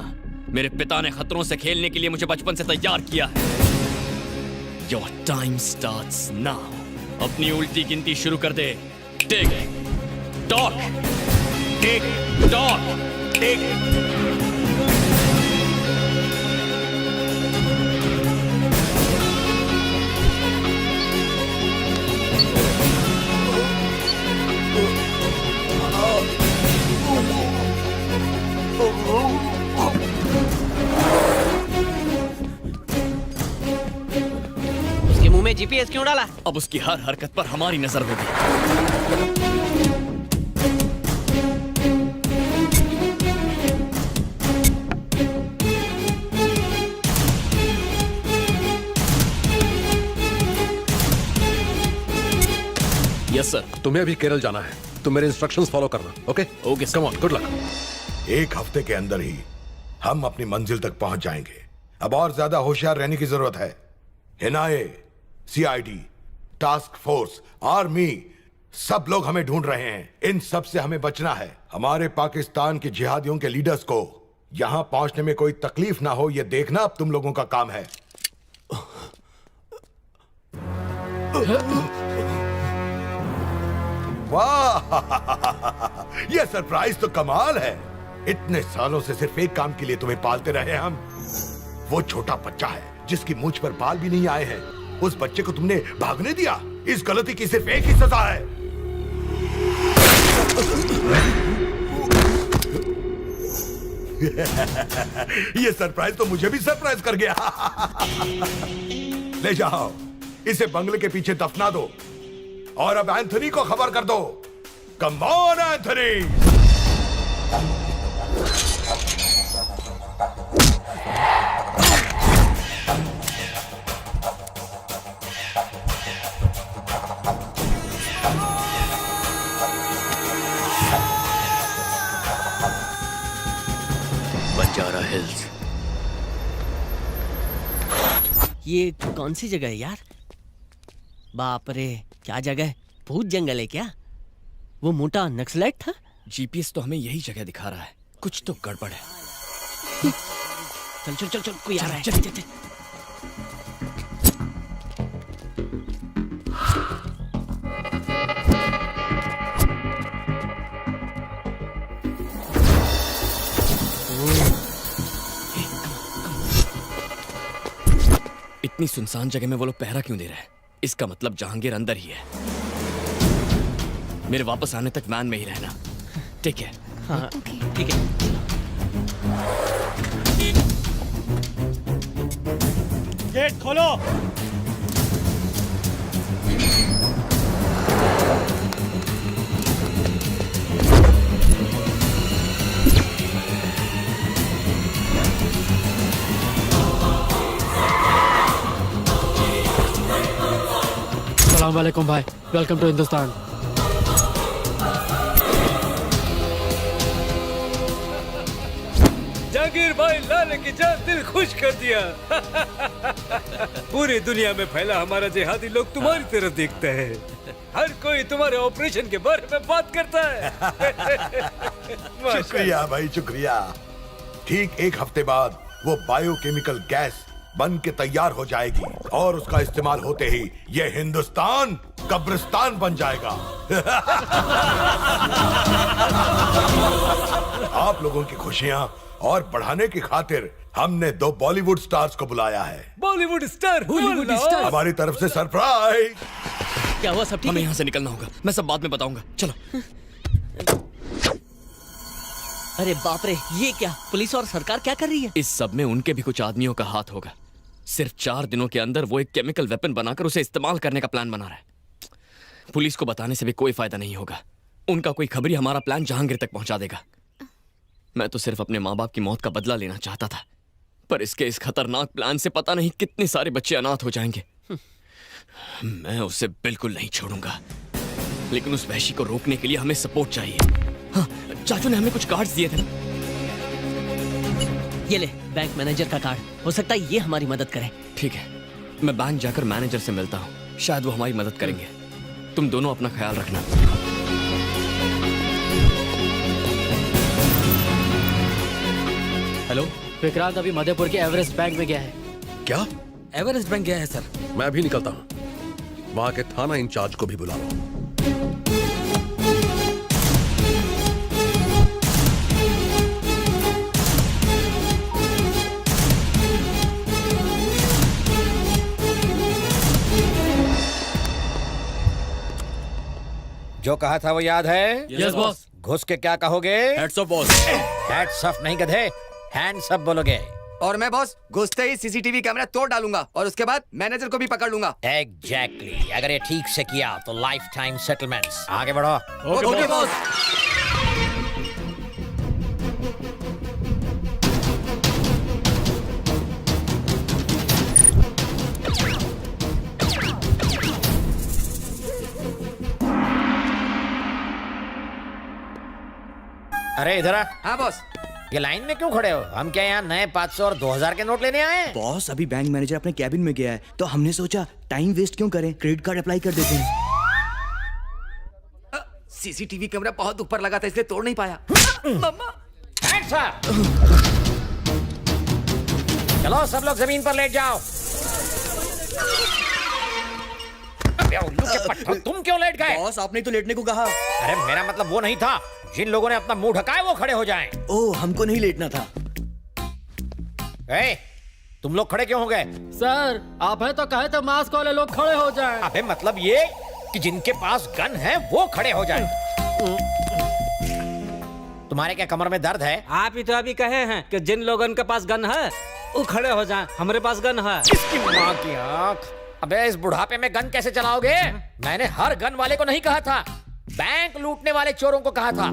मेरे पिता ने खतरों से खेलने के लिए मुझे बचपन से तैयार किया है। Your time starts now. अपनी उल्टी गिनती शुरू कर दे। टिक टॉक, टिक टॉक, टिक। उसके मुंह में जीपीएस क्यों डाला? अब उसकी हर हरकत पर हमारी नजर होगी। Yes sir. तुम्हें अभी केरल जाना है, तुम मेरे इंस्ट्रक्शंस फॉलो करना। Okay okay, come on, good luck. एक हफ्ते के अंदर ही हम अपनी मंजिल तक पहुंच जाएंगे। अब और ज्यादा होशियार रहने की जरूरत है। NIA, CID, task force, army, सब लोग हमें ढूंढ रहे हैं। इन सब से हमें बचना है। हमारे पाकिस्तान के जिहादियों के लीडर्स को यहां पहुंचने में कोई तकलीफ ना हो, यह देखना अब तुम लोगों का काम है। वाह, यह सरप्राइज तो कमाल है। इतने सालों से सिर्फ एक काम के लिए तुम्हें पालते रहे हम। वो छोटा बच्चा है जिसकी मूंछ पर बाल भी नहीं आए हैं। उस बच्चे को तुमने भागने दिया। इस गलती की सिर्फ एक ही सजा है। ये सरप्राइज तो मुझे भी सरप्राइज कर गया। ले जाओ, इसे बंगले के पीछे दफना दो और अब एंथनी को खबर कर दो। Come on Anthony. Banjara hills. ये कौन सी जगह है यार? बाप रे, क्या जगह है? भूत जंगल है क्या? वो मोटा नक्सलाइट था? जीपीएस तो हमें यही जगह दिखा रहा है। कुछ तो गड़बड़ है। चल चल चल चल, कोई आ रहा है। चल चल चल। इतनी सुनसान जगह में वो लोग पहरा क्यों दे रहे हैं? इसका मतलब जहांगीर अंदर ही है। मेरे वापस आने तक वैन में ही रहना, ठीक है? हाँ ठीक है। गेट खोलो। अस्सलाम वालेकुम भाई, वेलकम टू हिंदुस्तान। जहांगीर भाई, लाले की जान दिल खुश कर दिया। पूरी दुनिया में फैला हमारा जिहादी लोग तुम्हारी तरफ देखता है। हर कोई तुम्हारे ऑपरेशन के बारे में बात करता है। शुक्रिया भाई, शुक्रिया। ठीक एक हफ्ते बाद वो बायोकेमिकल गैस बन के तैयार हो जाएगी और उसका इस्तेमाल होते ही ये हिंदुस्तान कब्रिस्तान बन जाएगा। आप लोगों की खुशियां और बढ़ाने की खातिर हमने 2 बॉलीवुड स्टार्स को बुलाया है। Bollywood star, Bollywood star. हमारी तरफ से सरप्राइज। क्या हुआ? सब ठीक? हमें यहाँ से निकलना होगा। मैं सब बाद में बताऊंगा। चलो। अरे बाप रे, ये क्या? पुलिस और सरकार क्या कर रही है? इस सब में उनके भी कुछ आदमियों का हाथ होगा। सिर्फ 4 दिनों के अंदर वो एक केमिकल वेपन बनाकर उसे इस्तेमाल करने का प्लान बना रहा है। पुलिस को बताने से भी कोई फायदा नहीं होगा। उनका कोई खबरी हमारा प्लान जहांगीर तक पहुंचा देगा। मैं तो सिर्फ अपने माँ बाप की मौत का बदला लेना चाहता था, पर इसके इस खतरनाक प्लान से पता नहीं कितने सारे बच्चे अनाथ हो जाएंगे। मैं उसे बिल्कुल नहीं छोड़ूंगा, लेकिन उस वहशी को रोकने के लिए हमें सपोर्ट चाहिए। हाँ, चाचू ने हमें कुछ कार्ड्स दिए थे ना? ये ले, बैंक मैनेजर का कार्ड। हो सकता है ये हमारी मदद करे। ठीक है, मैं बैंक जाकर मैनेजर से मिलता हूँ। शायद वो हमारी मदद करेंगे। तुम दोनों अपना ख्याल रखना। हेलो, विक्रांत अभी मधेपुर के एवरेस्ट बैंक में गया है। क्या? एवरेस्ट बैंक गया है सर। मैं भी निकलता हूँ। वहां के थाना इंचार्ज को भी बुला लो। जो कहा था वो याद है? Yes boss. घुस के क्या कहोगे? Heads of boss. Hats off नहीं गधे, हैंड्स अप बोलोगे। और मैं बॉस घुसते ही सीसीटीवी कैमरा तोड़ डालूंगा और उसके बाद मैनेजर को भी पकड़ लूंगा। एग्जैक्टली। अगर ये ठीक से किया तो लाइफ टाइम सेटलमेंट्स। आगे बढ़ो। Okay boss. अरे इधर आ। हाँ बॉस। ये लाइन में क्यों खड़े हो? हम क्या यहाँ नए 500 और 2000 के नोट लेने आए हैं? बॉस अभी बैंक मैनेजर अपने कैबिन में गया है तो हमने सोचा टाइम वेस्ट क्यों करें, क्रेडिट कार्ड अप्लाई कर देते हैं। सीसीटीवी कैमरा बहुत ऊपर लगा था इसलिए तोड़ नहीं पाया। मम्मा हैंड्स अप। चलो सब लोग जमीन पर लेट जाओ। अबे उल्लू के पट्टो, तुम क्यों लेट गए? बॉस आपने तो लेटने को कहा। अरे मेरा मतलब वो नहीं था, जिन लोगों ने अपना मुंह ढका है वो खड़े हो जाएं। ओह हमको नहीं लेटना था। तुम लोग खड़े क्यों हो गए? सर आप है तो कहे तो मास्क वाले लोग खड़े हो जाएं। अबे मतलब ये कि जिनके पास गन है वो खड़े हो जाएं। तुम्हारे क्या कमर में दर्द है? आप ही तो अभी कहे हैं कि जिन लोगों के पास गन है वो खड़े हो जाएं। हमारे पास गन है। इसकी माँ की आँख। अबे इस बुढ़ापे में गन कैसे चलाओगे? मैंने हर गन वाले को नहीं कहा था, बैंक लूटने वाले चोरों को कहा था।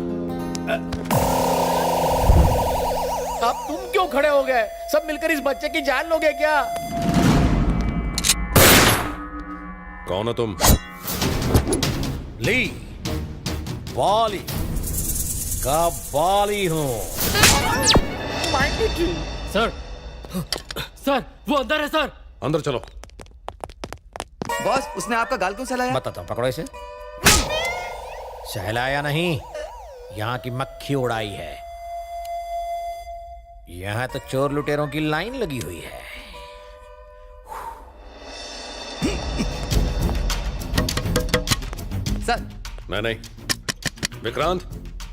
अब तुम क्यों खड़े हो गए? सब मिलकर इस बच्चे की जान लोगे क्या? कौन हो तुम? ली बॉली का बॉली हूँ। सर सर वो अंदर है सर। अंदर चलो। बॉस उसने आपका गाल क्यों सहलाया? बताता हूँ, पकड़ो इसे। सहलाया नहीं, यहाँ की मक्खी उड़ाई है। यहाँ तो चोर लुटेरों की लाइन लगी हुई है। सर मैं नहीं। विक्रांत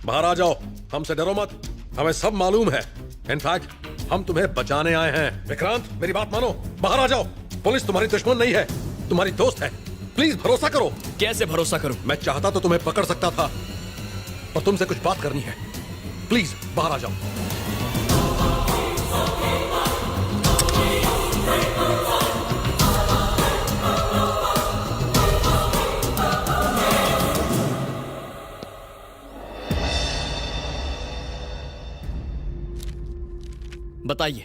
बाहर आ जाओ, हमसे डरो मत, हमें सब मालूम है। इनफैक्ट हम तुम्हें बचाने आए हैं। विक्रांत मेरी बात मानो, बाहर आ जाओ। पुलिस तुम्हारी दुश्मन नहीं है, तुम्हारी दोस्त है। प्लीज भरोसा करो। कैसे भरोसा करूं? मैं चाहता तो तुम्हें पकड़ सकता था, पर तुमसे कुछ बात करनी है। प्लीज बाहर आ जाओ। बताइए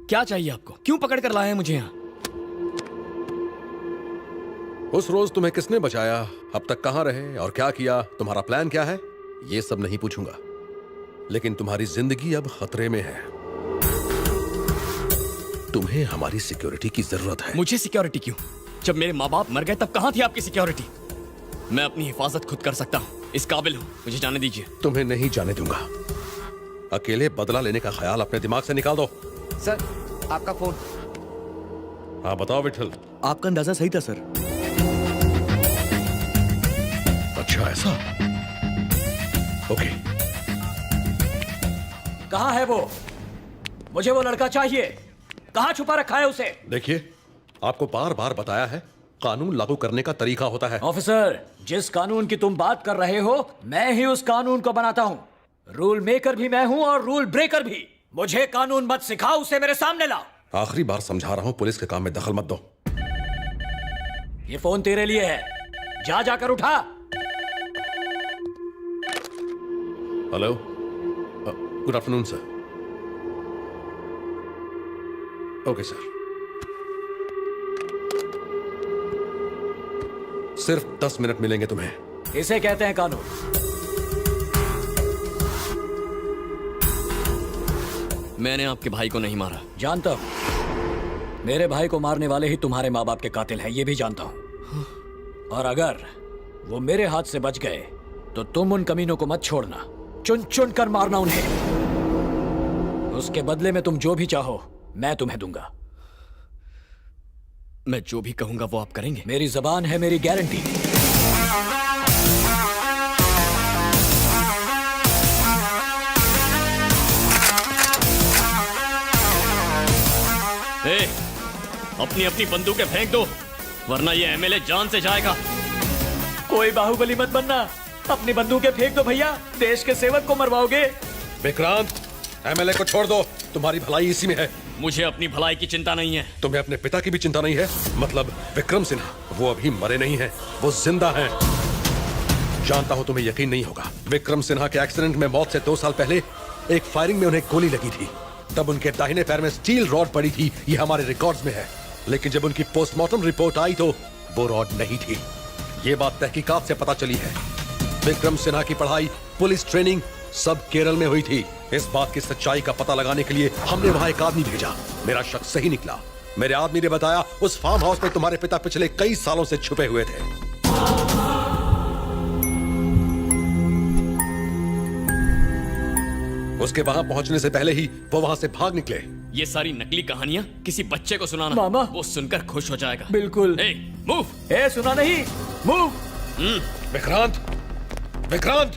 क्या चाहिए आपको? क्यों पकड़ कर लाए हैं मुझे यहाँ? उस रोज तुम्हें किसने बचाया, अब तक कहां रहे और क्या किया, तुम्हारा प्लान क्या है, ये सब नहीं पूछूंगा। लेकिन तुम्हारी जिंदगी अब खतरे में है। तुम्हें हमारी सिक्योरिटी की जरूरत है। मुझे सिक्योरिटी क्यों? जब मेरे माँ बाप मर गए तब कहां थी आपकी सिक्योरिटी? मैं अपनी हिफाजत खुद कर सकता हूँ, इस काबिल हूँ, मुझे जाने दीजिए। तुम्हें नहीं जाने दूंगा। अकेले बदला लेने का ख्याल अपने दिमाग से निकाल दो। सर आपका फोन। हाँ बताओ विठल। आपका अंदाजा सही था सर। अच्छा ऐसा? ओके। कहाँ है वो? मुझे वो लड़का चाहिए। कहाँ छुपा रखा है उसे? देखिए आपको बार बार बताया है, कानून लागू करने का तरीका होता है। ऑफिसर, जिस कानून की तुम बात कर रहे हो मैं ही उस कानून को बनाता हूँ। रूल मेकर भी मैं हूँ और रूल ब्रेकर भी। मुझे कानून मत सिखाओ, उसे मेरे सामने लाओ। आखिरी बार समझा रहा हूँ, पुलिस के काम में दखल मत दो। ये फोन तेरे लिए है, जा जाकर उठा। Hello, good afternoon sir. Okay sir. सिर्फ 10 मिनट मिलेंगे तुम्हें। इसे कहते हैं कानून। मैंने आपके भाई को नहीं मारा। जानता हूं, मेरे भाई को मारने वाले ही तुम्हारे माँ बाप के कातिल हैं, ये भी जानता हूं। और अगर वो मेरे हाथ से बच गए तो तुम उन कमीनों को मत छोड़ना, चुन चुन कर मारना उन्हें। उसके बदले में तुम जो भी चाहो मैं तुम्हें दूंगा। मैं जो भी कहूंगा वो आप करेंगे? मेरी जबान है मेरी गारंटी। अपनी अपनी बंदूकें फेंक दो, वरना ये एमएलए जान से जाएगा। कोई बाहुबली मत बनना, अपनी बंदूकें फेंक दो भैया, देश के सेवक को मरवाओगे। विक्रांत, एमएलए को छोड़ दो, तुम्हारी भलाई इसी में है। मुझे अपनी भलाई की चिंता नहीं है। तुम्हें अपने पिता की भी चिंता नहीं है? मतलब विक्रम सिन्हा, वो अभी मरे नहीं हैं, वो जिंदा हैं। जानता हूं तुम्हें यकीन नहीं होगा, विक्रम सिन्हा के एक्सीडेंट में मौत से 2 साल पहले एक फायरिंग में उन्हें गोली लगी थी। तब उनके दाहिने पैर में स्टील रॉड पड़ी थी, ये हमारे रिकॉर्ड्स में है। लेकिन जब उनकी पोस्टमार्टम रिपोर्ट आई तो वो रॉड नहीं थी। ये बात तहकीकात से पता चली है। विक्रम सिन्हा की पढ़ाई, पुलिस ट्रेनिंग सब केरल में हुई थी। इस बात की सच्चाई का पता लगाने के लिए हमने वहां एक आदमी भेजा। मेरा शक सही निकला। मेरे आदमी ने बताया उस फार्म हाउस में तुम्हारे पिता पिछले कई सालों से छुपे हुए थे। उसके वहां पहुंचने से पहले ही वो वहां से भाग निकले। ये सारी नकली कहानियां किसी बच्चे को सुनाना, मामा। वो सुनकर खुश हो जाएगा। बिल्कुल। मूव। सुना नहीं, मूव। विक्रांत, विक्रांत।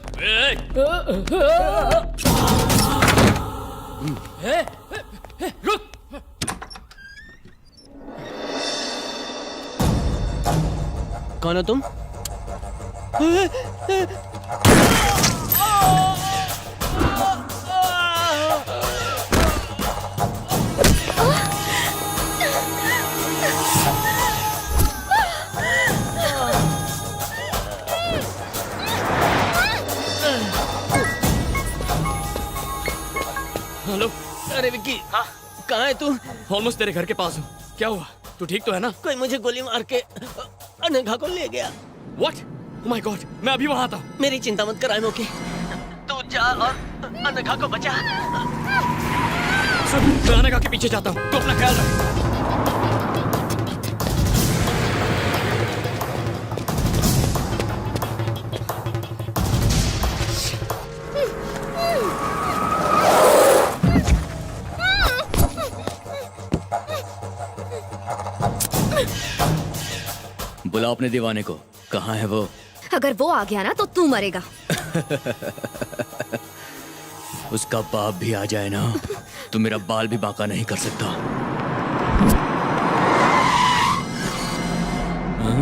रुक। कौन हो तुम? हेलो। अरे विक्की, हाँ कहाँ है तू? ऑलमोस्ट तेरे घर के पास हूँ। क्या हुआ? तू ठीक तो है ना? कोई मुझे गोली मार के अनघा को ले गया। What? Oh my God, मैं अभी वहाँ आता हूँ। मेरी चिंता मत कर आयमो की। तू जा और अनघा को बचा। सुन, मैं अनघा के पीछे जाता हूँ। तू अपना ख्याल रख। बुलाओ अपने दीवाने को। कहाँ है वो? अगर वो आ गया ना तो तू मरेगा। उसका बाप भी आ जाए ना तो मेरा बाल भी बांका नहीं कर सकता। हाँ?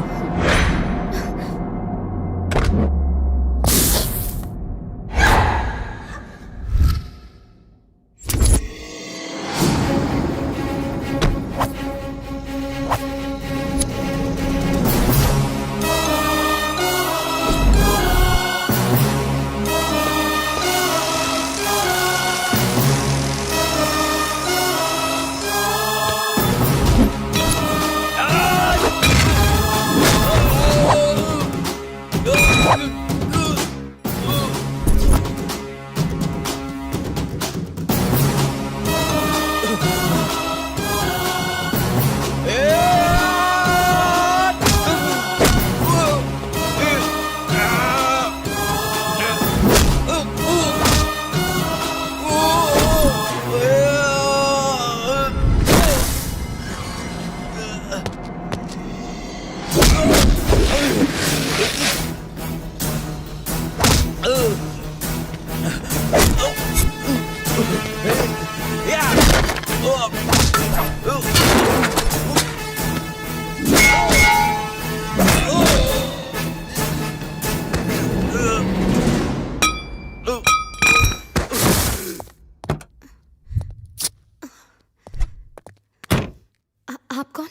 आप कौन?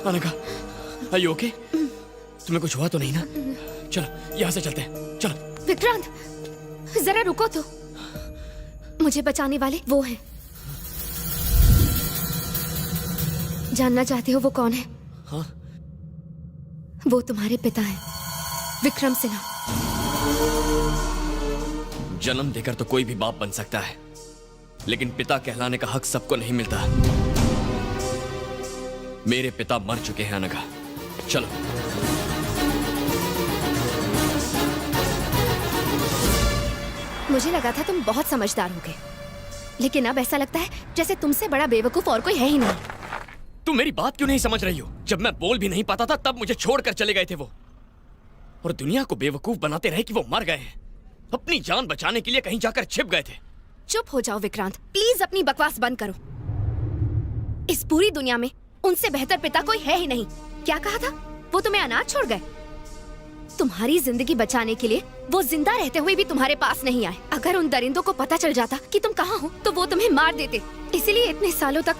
Anagha, are you okay? तुम्हें कुछ हुआ तो नहीं ना? चलो यहाँ से चलते हैं। चलो। विक्रांत, जरा रुको तो। मुझे बचाने वाले वो हैं। जानना चाहते हो वो कौन है? हाँ? वो तुम्हारे पिता हैं, विक्रम सिन्हा। जन्म देकर तो कोई भी बाप बन सकता है, लेकिन पिता कहलाने का हक सबको नहीं मिलता। मेरे पिता मर चुके हैं अनघा। चलो। मुझे लगा था तुम बहुत समझदार होगे, लेकिन अब ऐसा लगता है जैसे तुमसे बड़ा बेवकूफ और कोई है ही नहीं। तुम मेरी बात क्यों नहीं समझ रही हो? जब मैं बोल भी नहीं पाता था तब मुझे छोड़कर चले गए थे वो, और दुनिया को बेवकूफ बनाते रहे कि वो मर गए हैं। अपनी जान बचाने के लिए कहीं जाकर छिप गए थे। चुप हो जाओ विक्रांत, प्लीज अपनी बकवास बंद करो। इस पूरी दुनिया में उनसे बेहतर पिता कोई है ही नहीं। क्या कहा था? वो तुम्हें अनाथ छोड़ गए? तुम्हारी जिंदगी बचाने के लिए वो जिंदा रहते हुए भी तुम्हारे पास नहीं आए। अगर उन दरिंदों को पता चल जाता कि तुम कहाँ हो तो वो तुम्हें मार देते। इसीलिए इतने सालों तक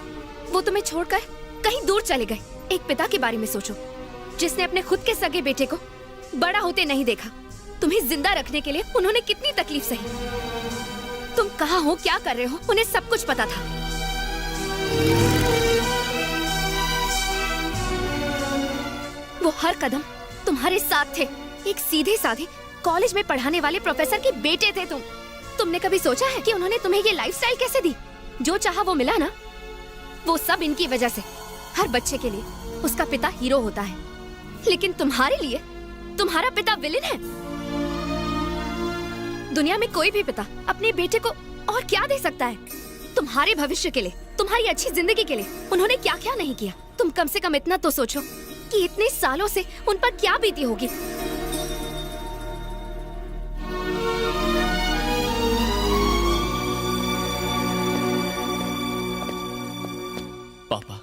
वो तुम्हें छोड़कर कहीं दूर चले गए। एक पिता के बारे में सोचो जिसने अपने खुद के सगे बेटे को बड़ा होते नहीं देखा, तुम्हें जिंदा रखने के लिए उन्होंने कितनी तकलीफ सही। तुम कहाँ हो, क्या कर रहे हो, उन्हें सब कुछ पता था। वो हर कदम तुम्हारे साथ थे। एक सीधे साधे कॉलेज में पढ़ाने वाले प्रोफेसर के बेटे थे तुम। तुमने कभी सोचा है कि उन्होंने तुम्हें ये लाइफस्टाइल कैसे दी? जो चाहा वो मिला ना, वो सब इनकी वजह से। हर बच्चे के लिए उसका पिता हीरो होता है, लेकिन तुम्हारे लिए तुम्हारा पिता विलेन है। दुनिया में कोई भी पिता अपने बेटे को और क्या दे सकता है? तुम्हारे भविष्य के लिए, तुम्हारी अच्छी जिंदगी के लिए उन्होंने क्या क्या नहीं किया। तुम कम से कम इतना तो सोचो कि इतने सालों से उन पर क्या बीती होगी। पापा।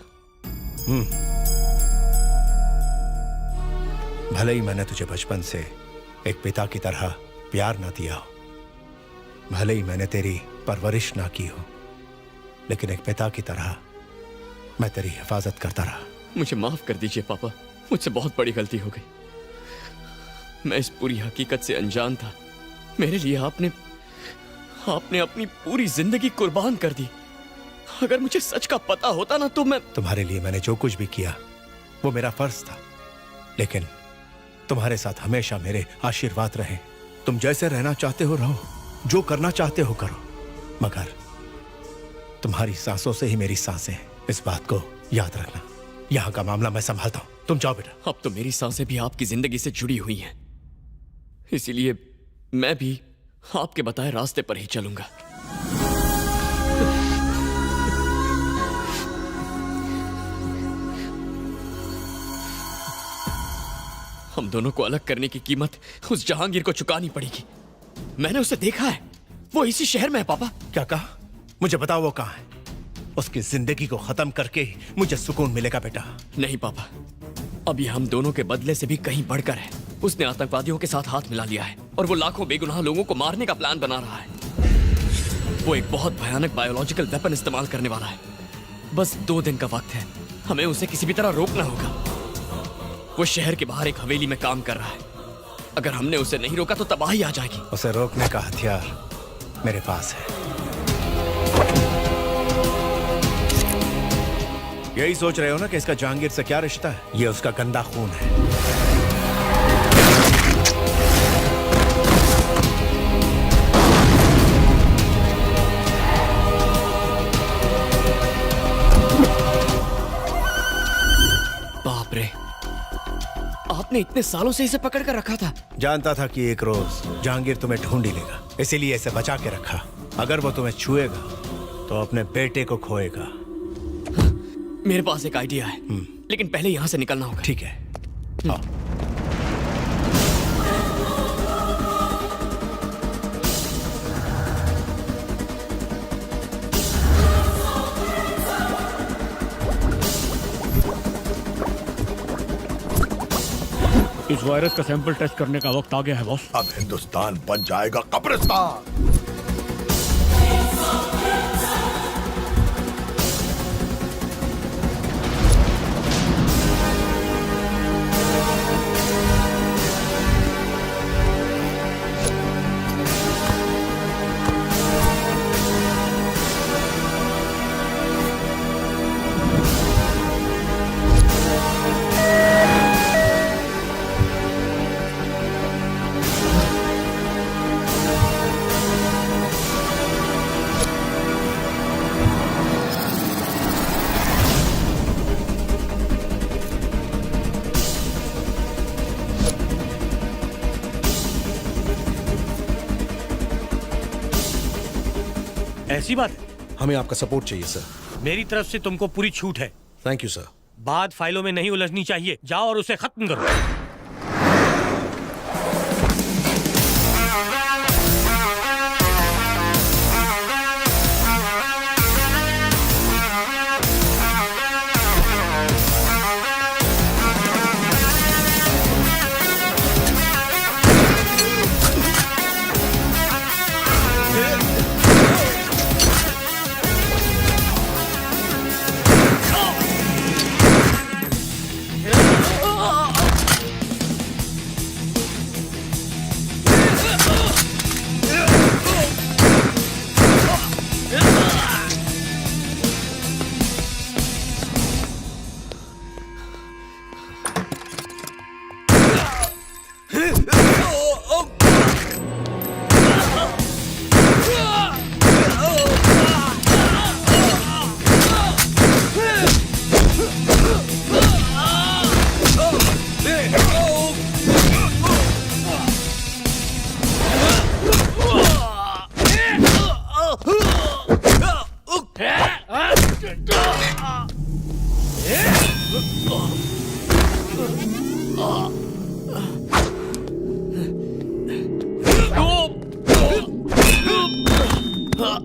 भले ही मैंने तुझे बचपन से एक पिता की तरह प्यार ना दिया हो, भले ही मैंने तेरी परवरिश ना की हो, लेकिन एक पिता की तरह मैं तेरी हिफाजत करता रहा। मुझे माफ कर दीजिए पापा, मुझसे बहुत बड़ी गलती हो गई। मैं इस पूरी हकीकत से अनजान था। मेरे लिए आपने अपनी पूरी जिंदगी कुर्बान कर दी। अगर मुझे सच का पता होता ना तो मैं तुम्हारे लिए मैंने जो कुछ भी किया वो मेरा फर्ज था, लेकिन तुम्हारे साथ हमेशा मेरे आशीर्वाद रहे। तुम जैसे रहना चाहते हो रहो, जो करना चाहते हो करो, मगर तुम्हारी सांसों से ही मेरी सांसें हैं। इस बात को याद रखना। यहाँ का मामला मैं संभालता हूँ, तुम जाओ बेटा। अब तो मेरी सांसें भी आपकी जिंदगी से जुड़ी हुई हैं, इसीलिए मैं भी आपके बताए रास्ते पर ही चलूंगा। हम दोनों को अलग करने की कीमत उस जहांगीर को चुकानी पड़ेगी। मैंने उसे देखा है, वो इसी शहर में है। पापा क्या कहा? मुझे बताओ वो कहाँ है? उसकी जिंदगी को खत्म करके ही मुझे सुकून मिलेगा बेटा। नहीं पापा, अभी हम दोनों के बदले से भी कहीं बढ़कर है। उसने आतंकवादियों के साथ हाथ मिला लिया है और वो लाखों बेगुनाह लोगों को मारने का प्लान बना रहा है। वो एक बहुत भयानक बायोलॉजिकल वेपन इस्तेमाल करने वाला है। बस 2 दिन का वक्त है, हमें उसे किसी भी तरह रोकना होगा। वो शहर के बाहर एक हवेली में काम कर रहा है। अगर हमने उसे नहीं रोका तो तबाही आ जाएगी। उसे रोकने का हथियार मेरे पास है। यही सोच रहे हो ना कि इसका जहांगीर से क्या रिश्ता है? ये उसका गंदा खून है। बाप रे, आपने इतने सालों से इसे पकड़ कर रखा था? जानता था कि एक रोज जहांगीर तुम्हें ढूंढ ही लेगा, इसीलिए इसे बचा के रखा। अगर वो तुम्हें छुएगा तो अपने बेटे को खोएगा। मेरे पास एक आइडिया है, लेकिन पहले यहां से निकलना होगा। ठीक है, आओ। इस वायरस का सैंपल टेस्ट करने का वक्त आ गया है बॉस। अब हिंदुस्तान बन जाएगा कब्रिस्तान। ऐसी बात है? हमें आपका सपोर्ट चाहिए सर। मेरी तरफ से तुमको पूरी छूट है। Thank you sir. बात फाइलों में नहीं उलझनी चाहिए। जाओ और उसे खत्म करो। विक्रांत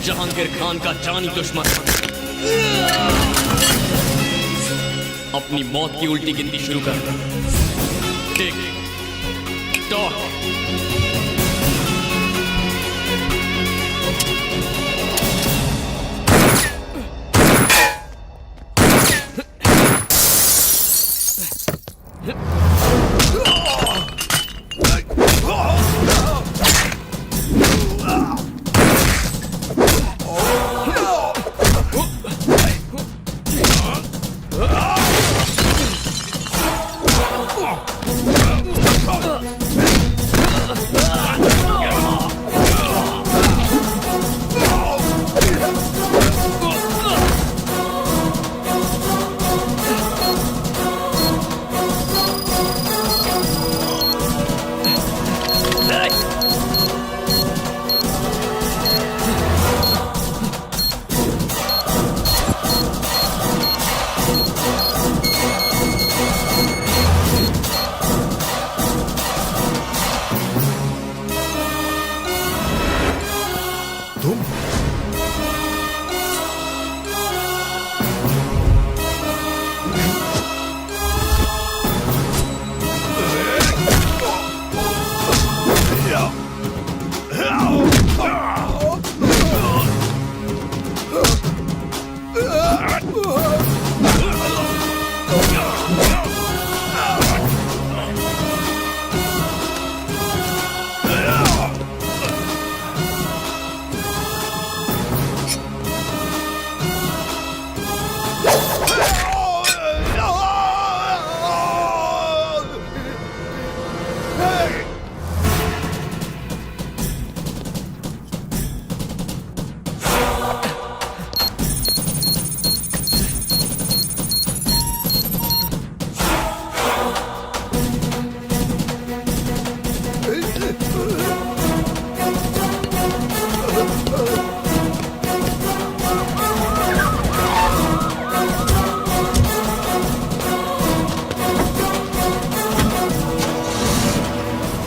जहांगीर खान का जानी दुश्मन अपनी मौत की उल्टी गिनती शुरू कर। Tick tock.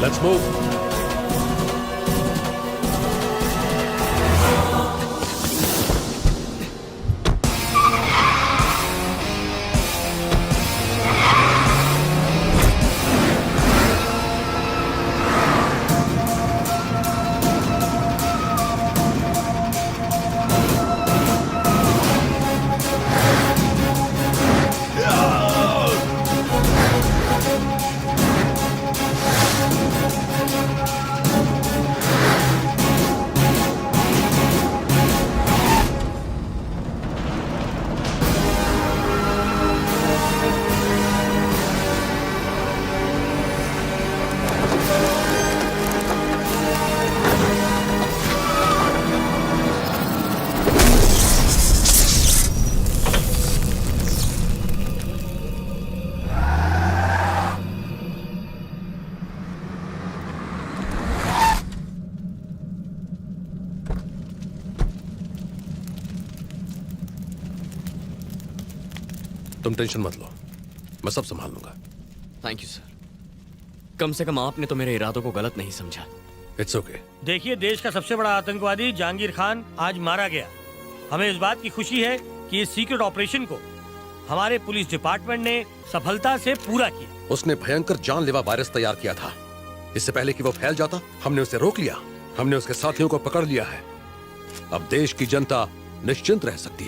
Let's move. तुम टेंशन मत लो, मैं सब संभाल लूंगा। Thank you sir. कम से कम आपने तो मेरे इरादों को गलत नहीं समझा। It's okay. देखिए, देश का सबसे बड़ा आतंकवादी जहांगीर खान आज मारा गया। हमें इस बात की खुशी है कि इस सीक्रेट ऑपरेशन को हमारे पुलिस डिपार्टमेंट ने सफलता से पूरा किया। उसने भयंकर जानलेवा वायरस तैयार किया था। इससे पहले कि वो फैल जाता, हमने उसे रोक लिया। हमने उसके साथियों को पकड़ लिया है। अब देश की जनता निश्चिंत रह सकती है।